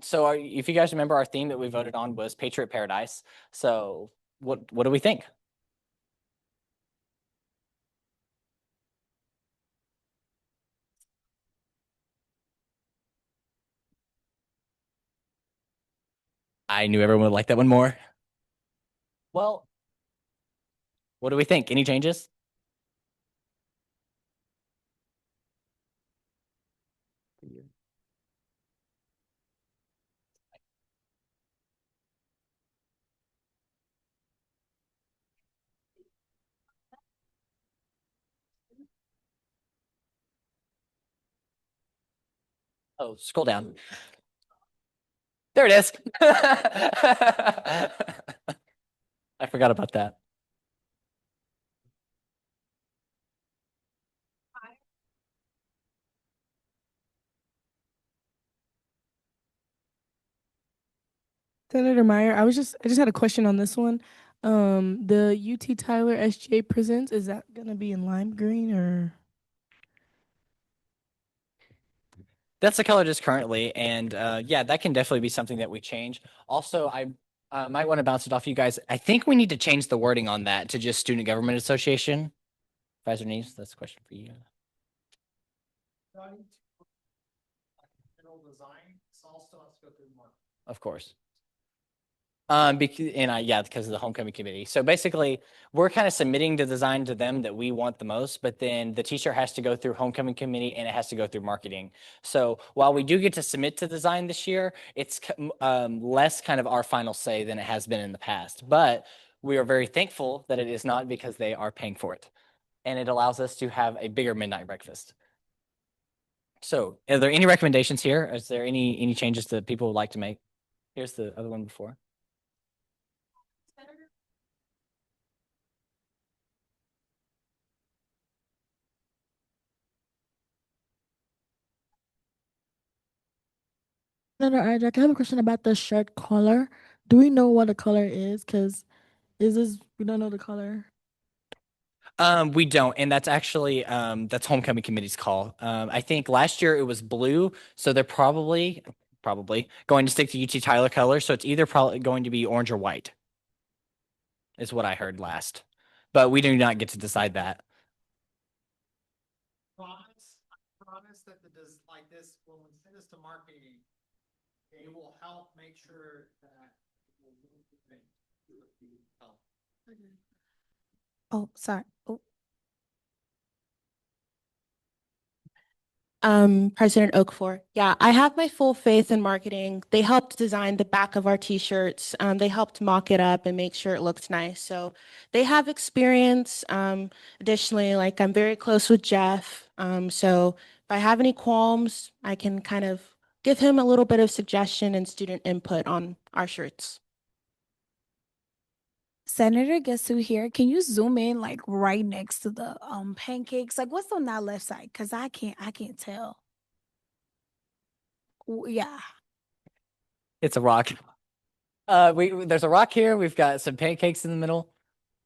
So if you guys remember, our theme that we voted on was Patriot Paradise. So what do we think? I knew everyone would like that one more. Well, what do we think? Any changes? Oh, scroll down. There it is. I forgot about that. Senator Meyer, I just had a question on this one. The UT Tyler SGA presents, is that gonna be in lime green or? That's the color it is currently, and yeah, that can definitely be something that we change. Also, I might want to bounce it off you guys. I think we need to change the wording on that to just Student Government Association. Advisor Neves, that's a question for you. Of course. Yeah, because of the homecoming committee. So basically, we're kind of submitting the design to them that we want the most, but then the teacher has to go through homecoming committee and it has to go through marketing. So while we do get to submit to design this year, it's less kind of our final say than it has been in the past. But we are very thankful that it is not because they are paying for it, and it allows us to have a bigger midnight breakfast. So, are there any recommendations here? Is there any changes that people would like to make? Here's the other one before. Senator Isaac, I have a question about the shirt color. Do we know what the color is? Because we don't know the color. We don't, and that's actually that's homecoming committee's call. I think last year it was blue, so they're probably going to stick to UT Tyler color. So it's either probably going to be orange or white, is what I heard last. But we do not get to decide that. Promise that like this, when we send this to marketing, they will help make sure that. Oh, sorry. Oh. President Okafor. Yeah, I have my full faith in marketing. They helped design the back of our t-shirts. They helped mock it up and make sure it looked nice. So they have experience. Additionally, like I'm very close with Jeff. So if I have any qualms, I can kind of give him a little bit of suggestion and student input on our shirts. Senator Gesu here. Can you zoom in like right next to the pancakes? Like what's on that left side? Cause I can't tell. Yeah. It's a rock. There's a rock here. We've got some pancakes in the middle.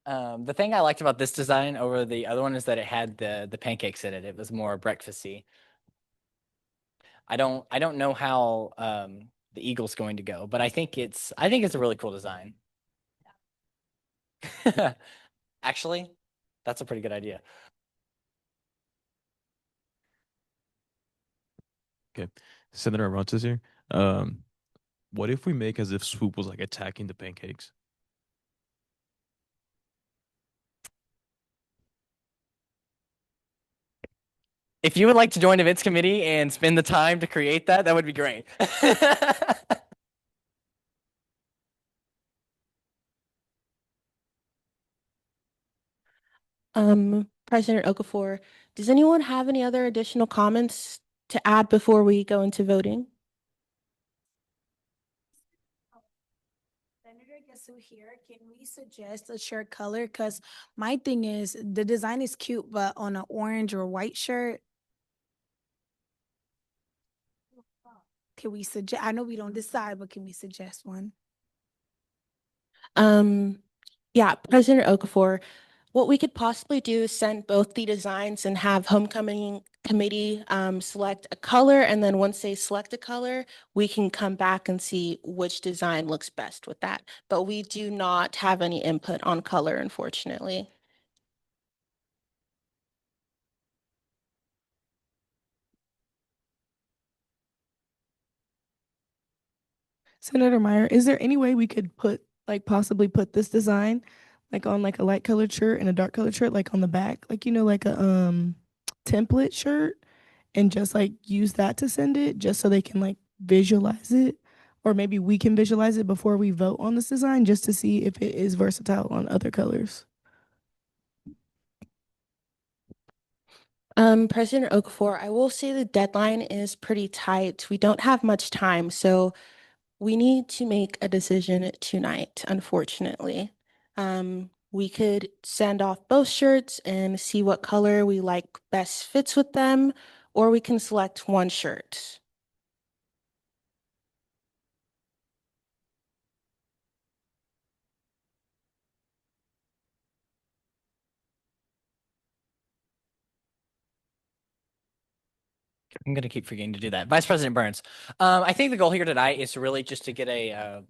The thing I liked about this design over the other one is that it had the pancakes in it. It was more breakfasty. I don't know how the Eagle's going to go, but I think it's a really cool design. Actually, that's a pretty good idea. Okay, Senator Arontes here. What if we make as if Swoop was like attacking the pancakes? If you would like to join events committee and spend the time to create that, that would be great. President Okafor, does anyone have any other additional comments to add before we go into voting? Senator Gesu here. Can we suggest a shirt color? Because my thing is the design is cute, but on an orange or white shirt. Can we suggest? I know we don't decide, but can we suggest one? Yeah, President Okafor, what we could possibly do is send both the designs and have homecoming committee select a color, and then once they select a color, we can come back and see which design looks best with that. But we do not have any input on color, unfortunately. Senator Meyer, is there any way we could possibly put this design like on like a light colored shirt and a dark colored shirt, like on the back, like like a template shirt, and just like use that to send it just so they can like visualize it, or maybe we can visualize it before we vote on this design just to see if it is versatile on other colors. President Okafor, I will say the deadline is pretty tight. We don't have much time, so We need to make a decision tonight, unfortunately. We could send off both shirts and see what color we like best fits with them, or we can select one shirt. I'm gonna keep forgetting to do that. Vice President Burns. I think the goal here tonight is really just to get a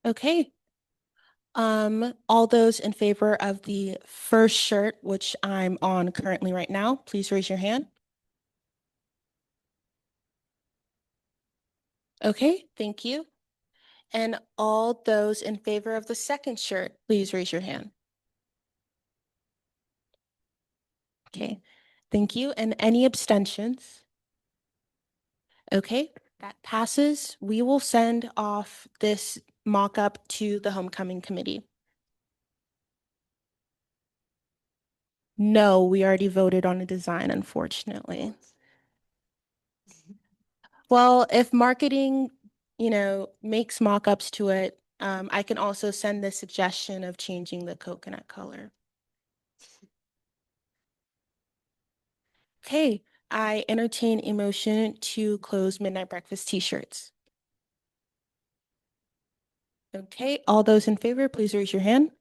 Okay. All those in favor of the first shirt, which I'm on currently right now, please raise your hand. Okay, thank you. And all those in favor of the second shirt, please raise your hand. Okay, thank you. And any abstentions? Okay, that passes. We will send off this mock-up to the homecoming committee. No, we already voted on a design, unfortunately. Well, if marketing, makes mock-ups to it, I can also send the suggestion of changing the coconut color. Okay, I entertain a motion to close Midnight Breakfast t-shirts. Okay, all those in favor, please raise your hand.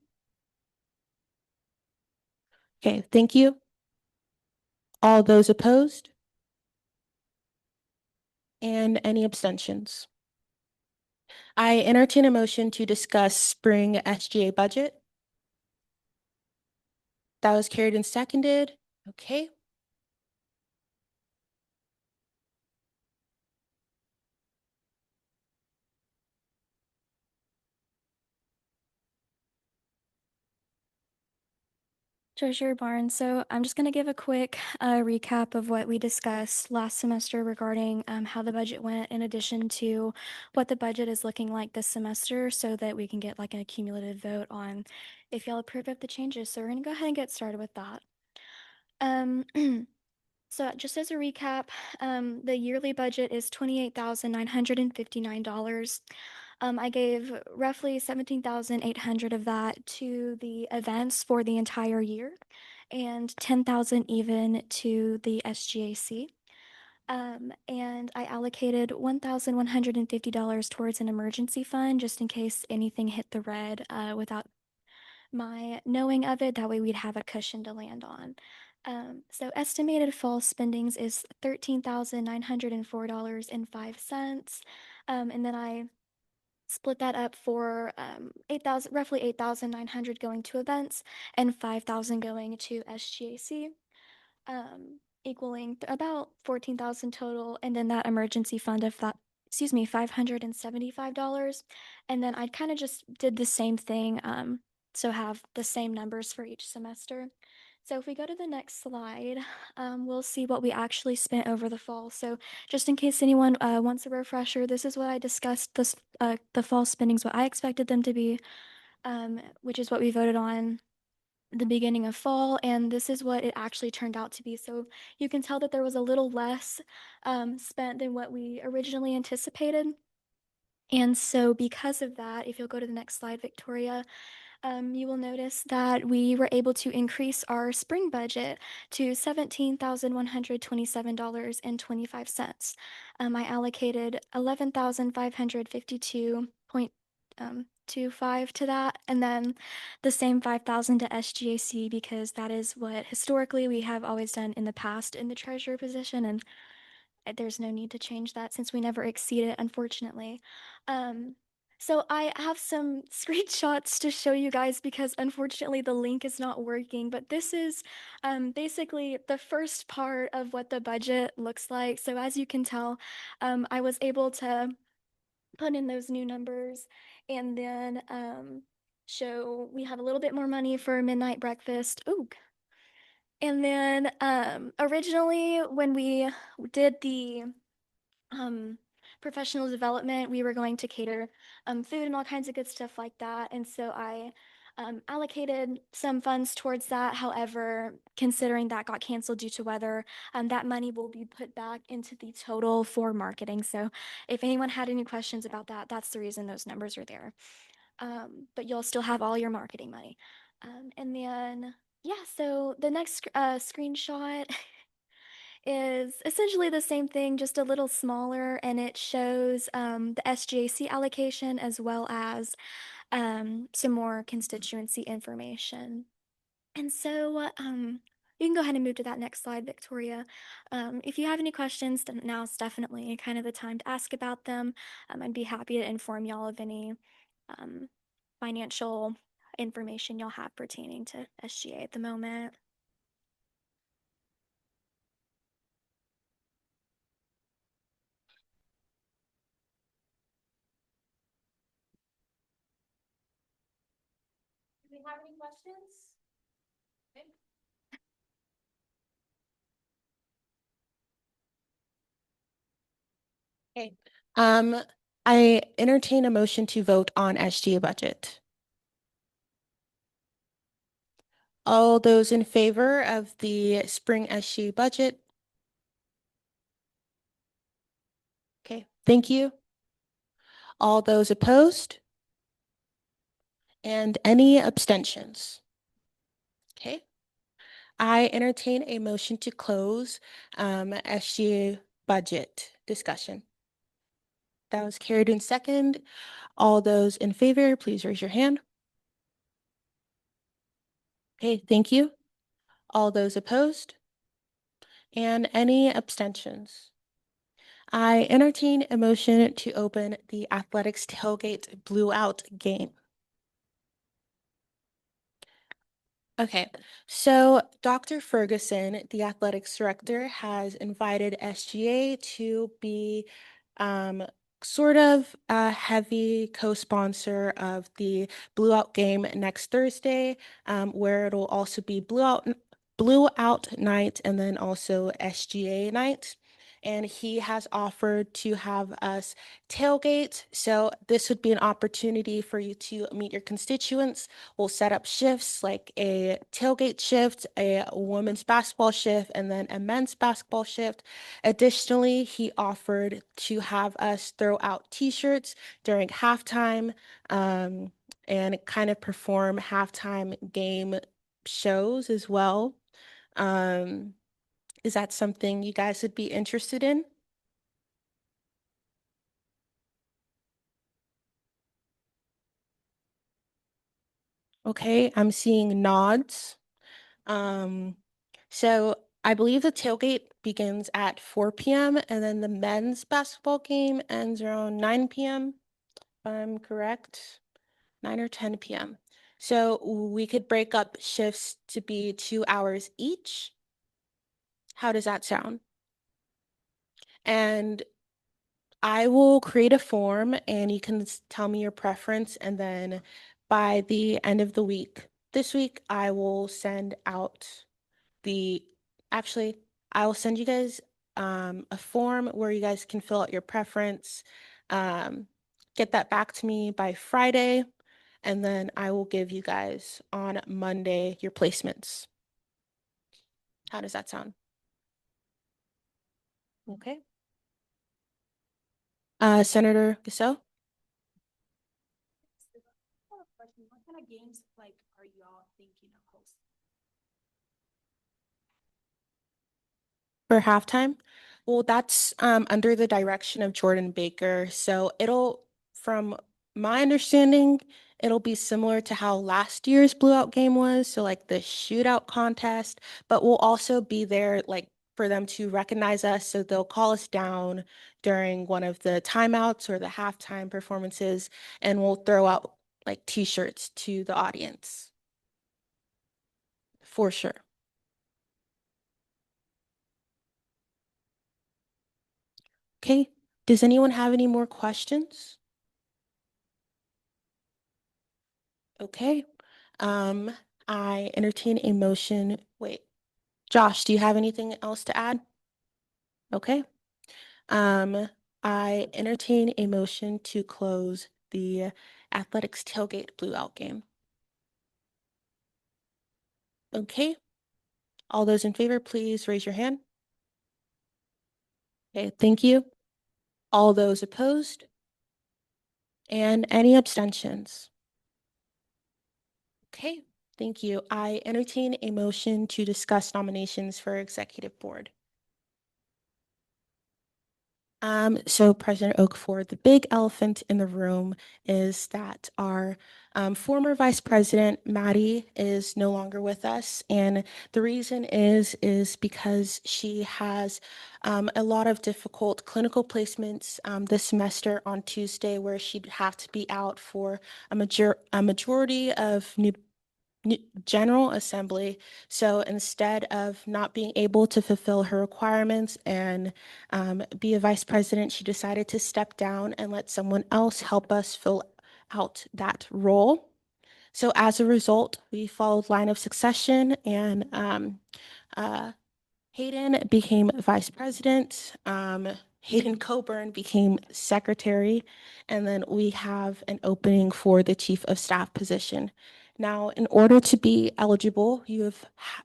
Okay, thank you. All those opposed? And any abstentions? I entertain a motion to discuss spring SGA budget. That was carried and seconded. Okay. Treasurer Barnes, so I'm just going to give a quick recap of what we discussed last semester regarding how the budget went, in addition to what the budget is looking like this semester, so that we can get like a cumulative vote on if y'all approve of the changes. So we're going to go ahead and get started with that. So just as a recap, the yearly budget is $28,959. I gave roughly 17,800 of that to the events for the entire year, and 10,000 even to the SGAC. And I allocated $1,150 towards an emergency fund just in case anything hit the red without my knowing of it. That way we'd have a cushion to land on. So estimated fall spendings is $13,904.05. And then I split that up for 8,000, roughly 8,900 going to events and 5,000 going to SGAC, equaling about 14,000 total. And then that emergency fund of that, $575. And then I kind of just did the same thing, so have the same numbers for each semester. So if we go to the next slide, we'll see what we actually spent over the fall. So just in case anyone wants a refresher, this is what I discussed this the fall spendings, what I expected them to be, which is what we voted on the beginning of fall, and this is what it actually turned out to be. So you can tell that there was a little less spent than what we originally anticipated. And so because of that, if you'll go to the next slide, Victoria, you will notice that we were able to increase our spring budget to $17,127.25. I allocated 11,552.25 to that, and then the same 5,000 to SGAC, because that is what historically we have always done in the past in the treasurer position, and there's no need to change that since we never exceed it, unfortunately. So I have some screenshots to show you guys because unfortunately the link is not working, but this is basically the first part of what the budget looks like. So as you can tell, I was able to put in those new numbers and then show we have a little bit more money for midnight breakfast. Ooh. And then originally when we did the professional development, we were going to cater food and all kinds of good stuff like that. And so I allocated some funds towards that. However, considering that got canceled due to weather, that money will be put back into the total for marketing. So if anyone had any questions about that, that's the reason those numbers are there. But you'll still have all your marketing money. And then, yeah, so the next screenshot is essentially the same thing, just a little smaller, and it shows the SGAC allocation as well as some more constituency information. And so you can go ahead and move to that next slide, Victoria. If you have any questions, then now's definitely kind of the time to ask about them. I'd be happy to inform y'all of any financial information y'all have pertaining to SGA at the moment. Do we have any questions? Okay. Okay. I entertain a motion to vote on SGA budget. All those in favor of the spring SGA budget? Okay, thank you. All those opposed? And any abstentions? Okay. I entertain a motion to close SGA budget discussion. That was carried in second. All those in favor, please raise your hand. Okay, thank you. All those opposed? And any abstentions? I entertain a motion to open the athletics tailgate blue out game. Okay, so Dr. Ferguson, the athletics director, has invited SGA to be sort of a heavy co-sponsor of the Blue Out game next Thursday, where it'll also be Blue Out night and then also SGA night. And he has offered to have us tailgate. So this would be an opportunity for you to meet your constituents. We'll set up shifts like a tailgate shift, a women's basketball shift, and then a men's basketball shift. Additionally, he offered to have us throw out t-shirts during halftime and kind of perform halftime game shows as well. Is that something you guys would be interested in? Okay, I'm seeing nods. So I believe the tailgate begins at 4 p.m. and then the men's basketball game ends around 9 p.m. If I'm correct, 9 or 10 p.m. So we could break up shifts to be 2 hours each. How does that sound? And I will create a form and you can tell me your preference. And then by the end of the week, this week, I will send out actually, I will send you guys a form where you guys can fill out your preference. Get that back to me by Friday. And then I will give you guys on Monday your placements. How does that sound? Okay. Senator Gasso? What kind of games like are y'all thinking of hosting? For halftime? Well, that's under the direction of Jordan Baker. So from my understanding, it'll be similar to how last year's Blue Out game was. So like the shootout contest, but we'll also be there like for them to recognize us. So they'll call us down during one of the timeouts or the halftime performances, and we'll throw out like t-shirts to the audience. For sure. Okay, does anyone have any more questions? Okay, I entertain a motion. Wait, Josh, do you have anything else to add? Okay. I entertain a motion to close the athletics tailgate blue out game. Okay. All those in favor, please raise your hand. Okay, thank you. All those opposed? And any abstentions? Okay, thank you. I entertain a motion to discuss nominations for executive board. So President Okafor, the big elephant in the room is that our former Vice President Maddie is no longer with us, and the reason is because she has a lot of difficult clinical placements this semester on Tuesday, where she'd have to be out for a majority of General Assembly. So instead of not being able to fulfill her requirements and be a vice president, she decided to step down and let someone else help us fill out that role. So as a result, we followed line of succession, and Hayden became vice president. Hayden Coburn became secretary, and then we have an opening for the chief of staff position. Now, in order to be eligible, you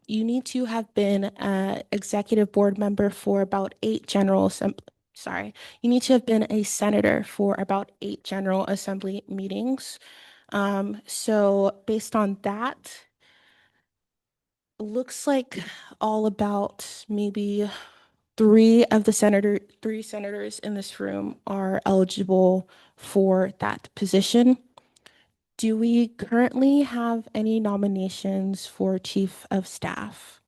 need to have been an executive board member for about 8 general assembly. Sorry, you need to have been a senator for about 8 general assembly meetings. So based on that, looks like all about maybe three senators in this room are eligible for that position. Do we currently have any nominations for chief of staff?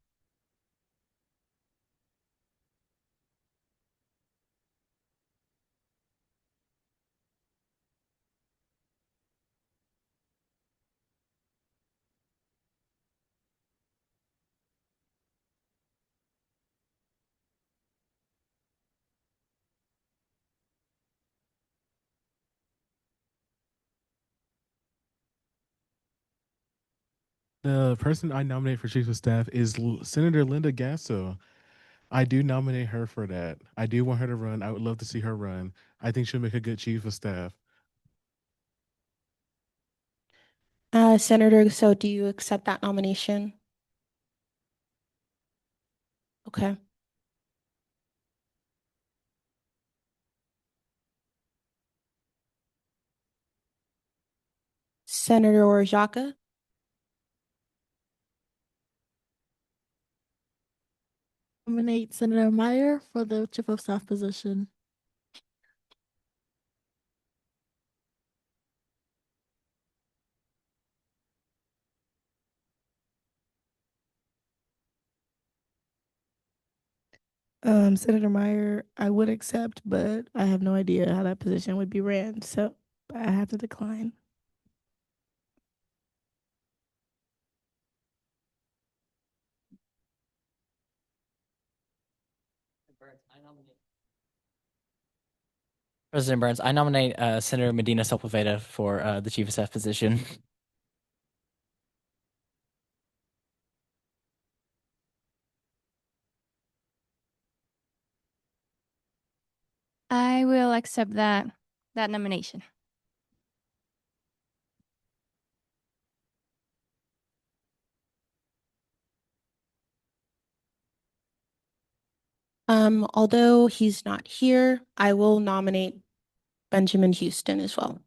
The person I nominate for chief of staff is Senator Linda Gasso. I do nominate her for that. I do want her to run. I would love to see her run. I think she'll make a good chief of staff. Senator, so do you accept that nomination? Okay. Senator Orjaka? Nominate Senator Meyer for the chief of staff position. Senator Meyer, I would accept, but I have no idea how that position would be ran, so I have to decline. President Burns, I nominate Senator Medina Sepulveda for the chief of staff position. I will accept that nomination. Although he's not here, I will nominate Benjamin Houston as well,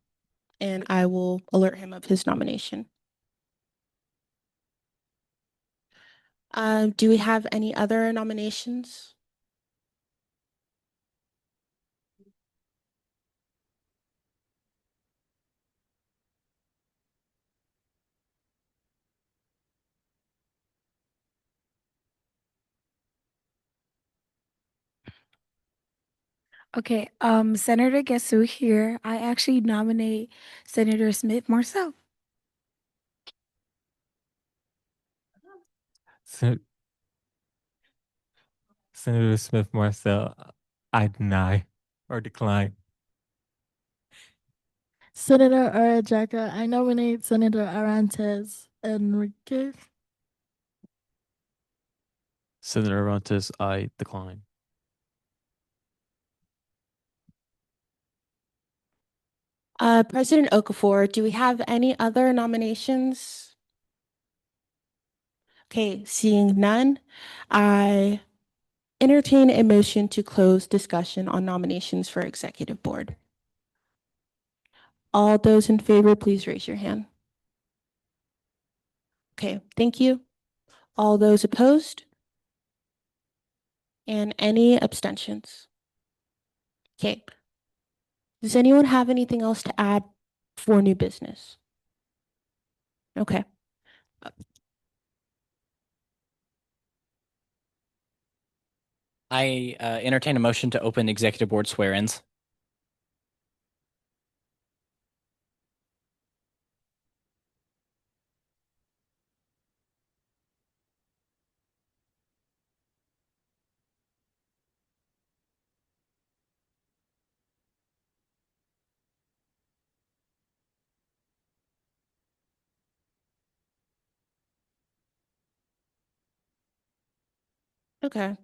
and I will alert him of his nomination. Do we have any other nominations? Okay, Senator Guessou here. I actually nominate Senator Smith Marcel. Senator Smith Marcel, I deny or decline. Senator Orjaka, I nominate Senator Arantes Enrique. Senator Arantes, I decline. President Okafor, do we have any other nominations? Okay, seeing none, I entertain a motion to close discussion on nominations for executive board. All those in favor, please raise your hand. Okay, thank you. All those opposed? And any abstentions? Okay. Does anyone have anything else to add for new business? Okay. I entertain a motion to open executive board swear-ins. Okay.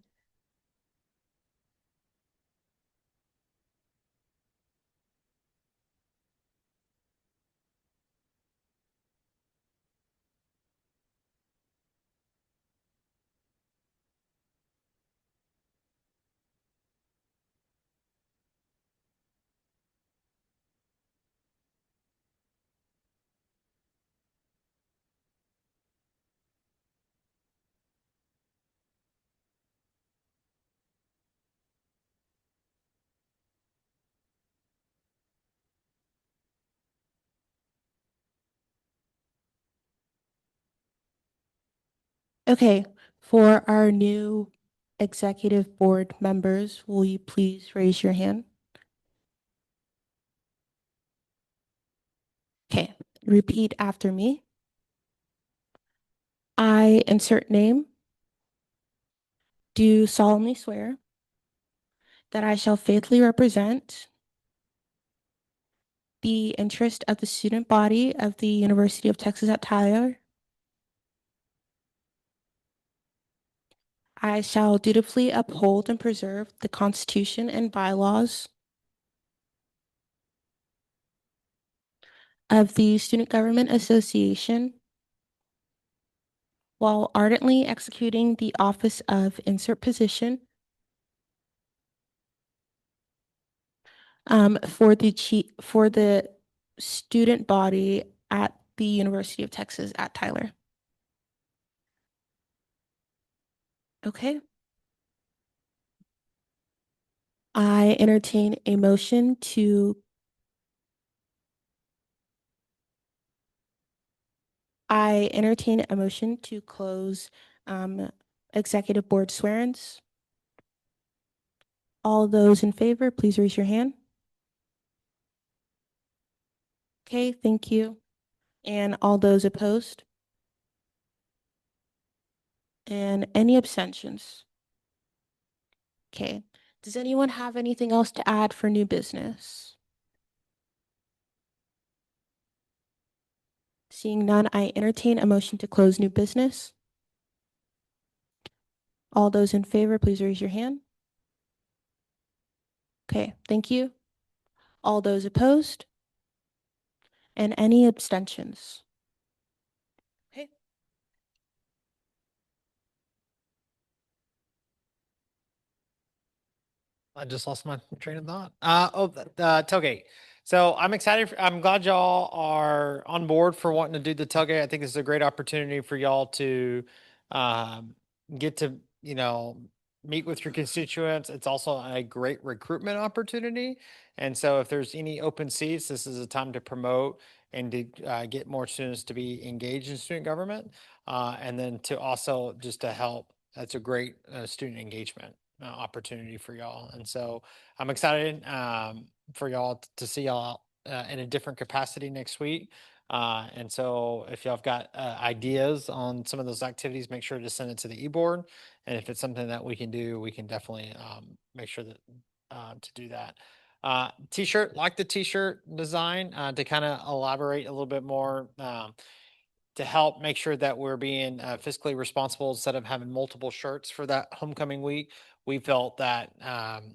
Okay, for our new executive board members, will you please raise your hand? Okay, repeat after me. I insert name. Do solemnly swear that I shall faithfully represent the interest of the student body of the University of Texas at Tyler. I shall dutifully uphold and preserve the Constitution and bylaws of the Student Government Association while ardently executing the office of insert position for the student body at the University of Texas at Tyler. Okay. I entertain a motion to close executive board swear-ins. All those in favor, please raise your hand. Okay, thank you. And all those opposed? And any abstentions? Okay. Does anyone have anything else to add for new business? Seeing none, I entertain a motion to close new business. All those in favor, please raise your hand. Okay, thank you. All those opposed? And any abstentions? Okay. I just lost my train of thought. Tailgate. So I'm excited. I'm glad y'all are on board for wanting to do the tailgate. I think this is a great opportunity for y'all to um, get to, meet with your constituents. It's also a great recruitment opportunity. And so if there's any open seats, this is a time to promote and to get more students to be engaged in student government. And then to also just to help, that's a great student engagement opportunity for y'all. And so I'm excited for y'all to see y'all in a different capacity next week. And so if y'all have got ideas on some of those activities, make sure to send it to the e-board. And if it's something that we can do, we can definitely make sure that to do that. T-shirt, like the t-shirt design to kind of elaborate a little bit more. To help make sure that we're being fiscally responsible instead of having multiple shirts for that homecoming week. We felt that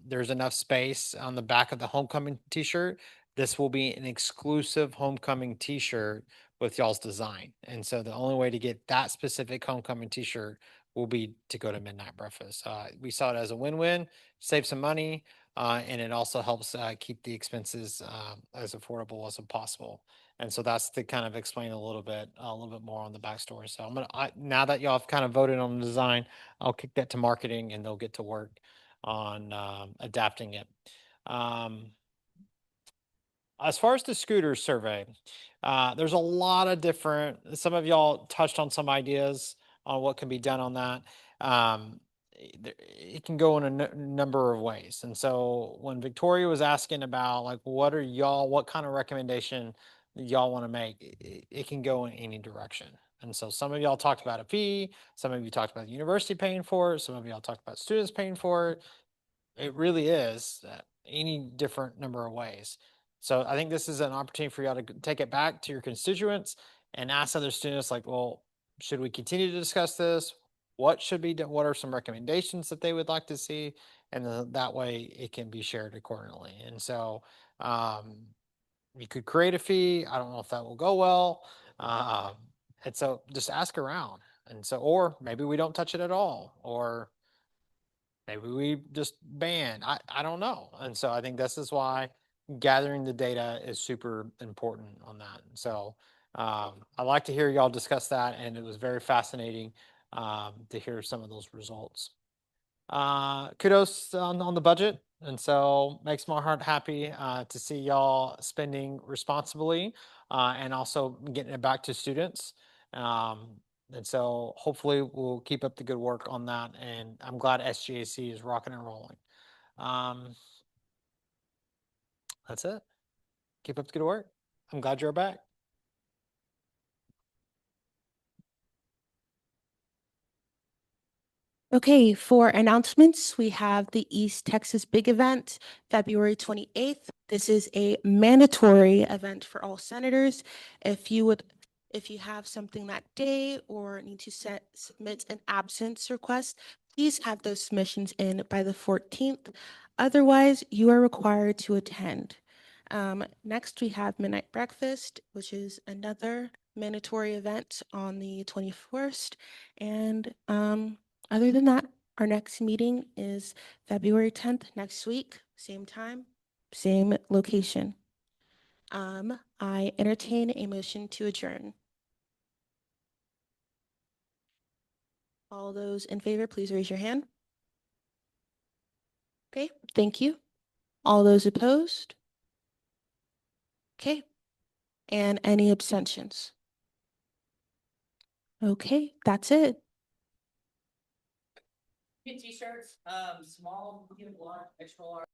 there's enough space on the back of the homecoming t-shirt. This will be an exclusive homecoming t-shirt with y'all's design. And so the only way to get that specific homecoming t-shirt will be to go to Midnight Breakfast. We saw it as a win-win, save some money, and it also helps keep the expenses as affordable as possible. And so that's to kind of explain a little bit more on the backstory. So now that y'all have kind of voted on the design, I'll kick that to marketing and they'll get to work on adapting it. As far as the scooter survey, there's a lot of different, some of y'all touched on some ideas on what can be done on that. It can go in a number of ways. And so when Victoria was asking about like, what kind of recommendation y'all want to make, it can go in any direction. And so some of y'all talked about a fee, some of you talked about the university paying for it, some of y'all talked about students paying for it. It really is any different number of ways. So I think this is an opportunity for y'all to take it back to your constituents and ask other students like, well, should we continue to discuss this? What should be done? What are some recommendations that they would like to see? And then that way it can be shared accordingly. And so you could create a fee. I don't know if that will go well. And so just ask around. And so, or maybe we don't touch it at all, or maybe we just ban. I don't know. And so I think this is why gathering the data is super important on that. So I'd like to hear y'all discuss that. And it was very fascinating to hear some of those results. Kudos on the budget. And so makes my heart happy to see y'all spending responsibly and also getting it back to students. And so hopefully we'll keep up the good work on that. And I'm glad SGAC is rocking and rolling. That's it. Keep up the good work. I'm glad you're back. Okay, for announcements, we have the East Texas Big Event, February 28th. This is a mandatory event for all senators. If you have something that day or need to submit an absence request, please have those submissions in by the 14th. Otherwise, you are required to attend. Next, we have Midnight Breakfast, which is another mandatory event on the 21st. And other than that, our next meeting is February 10th, next week, same time, same location. I entertain a motion to adjourn. All those in favor, please raise your hand. Okay, thank you. All those opposed? Okay, and any abstentions? Okay, that's it. T-shirts, small, medium, large, extra large.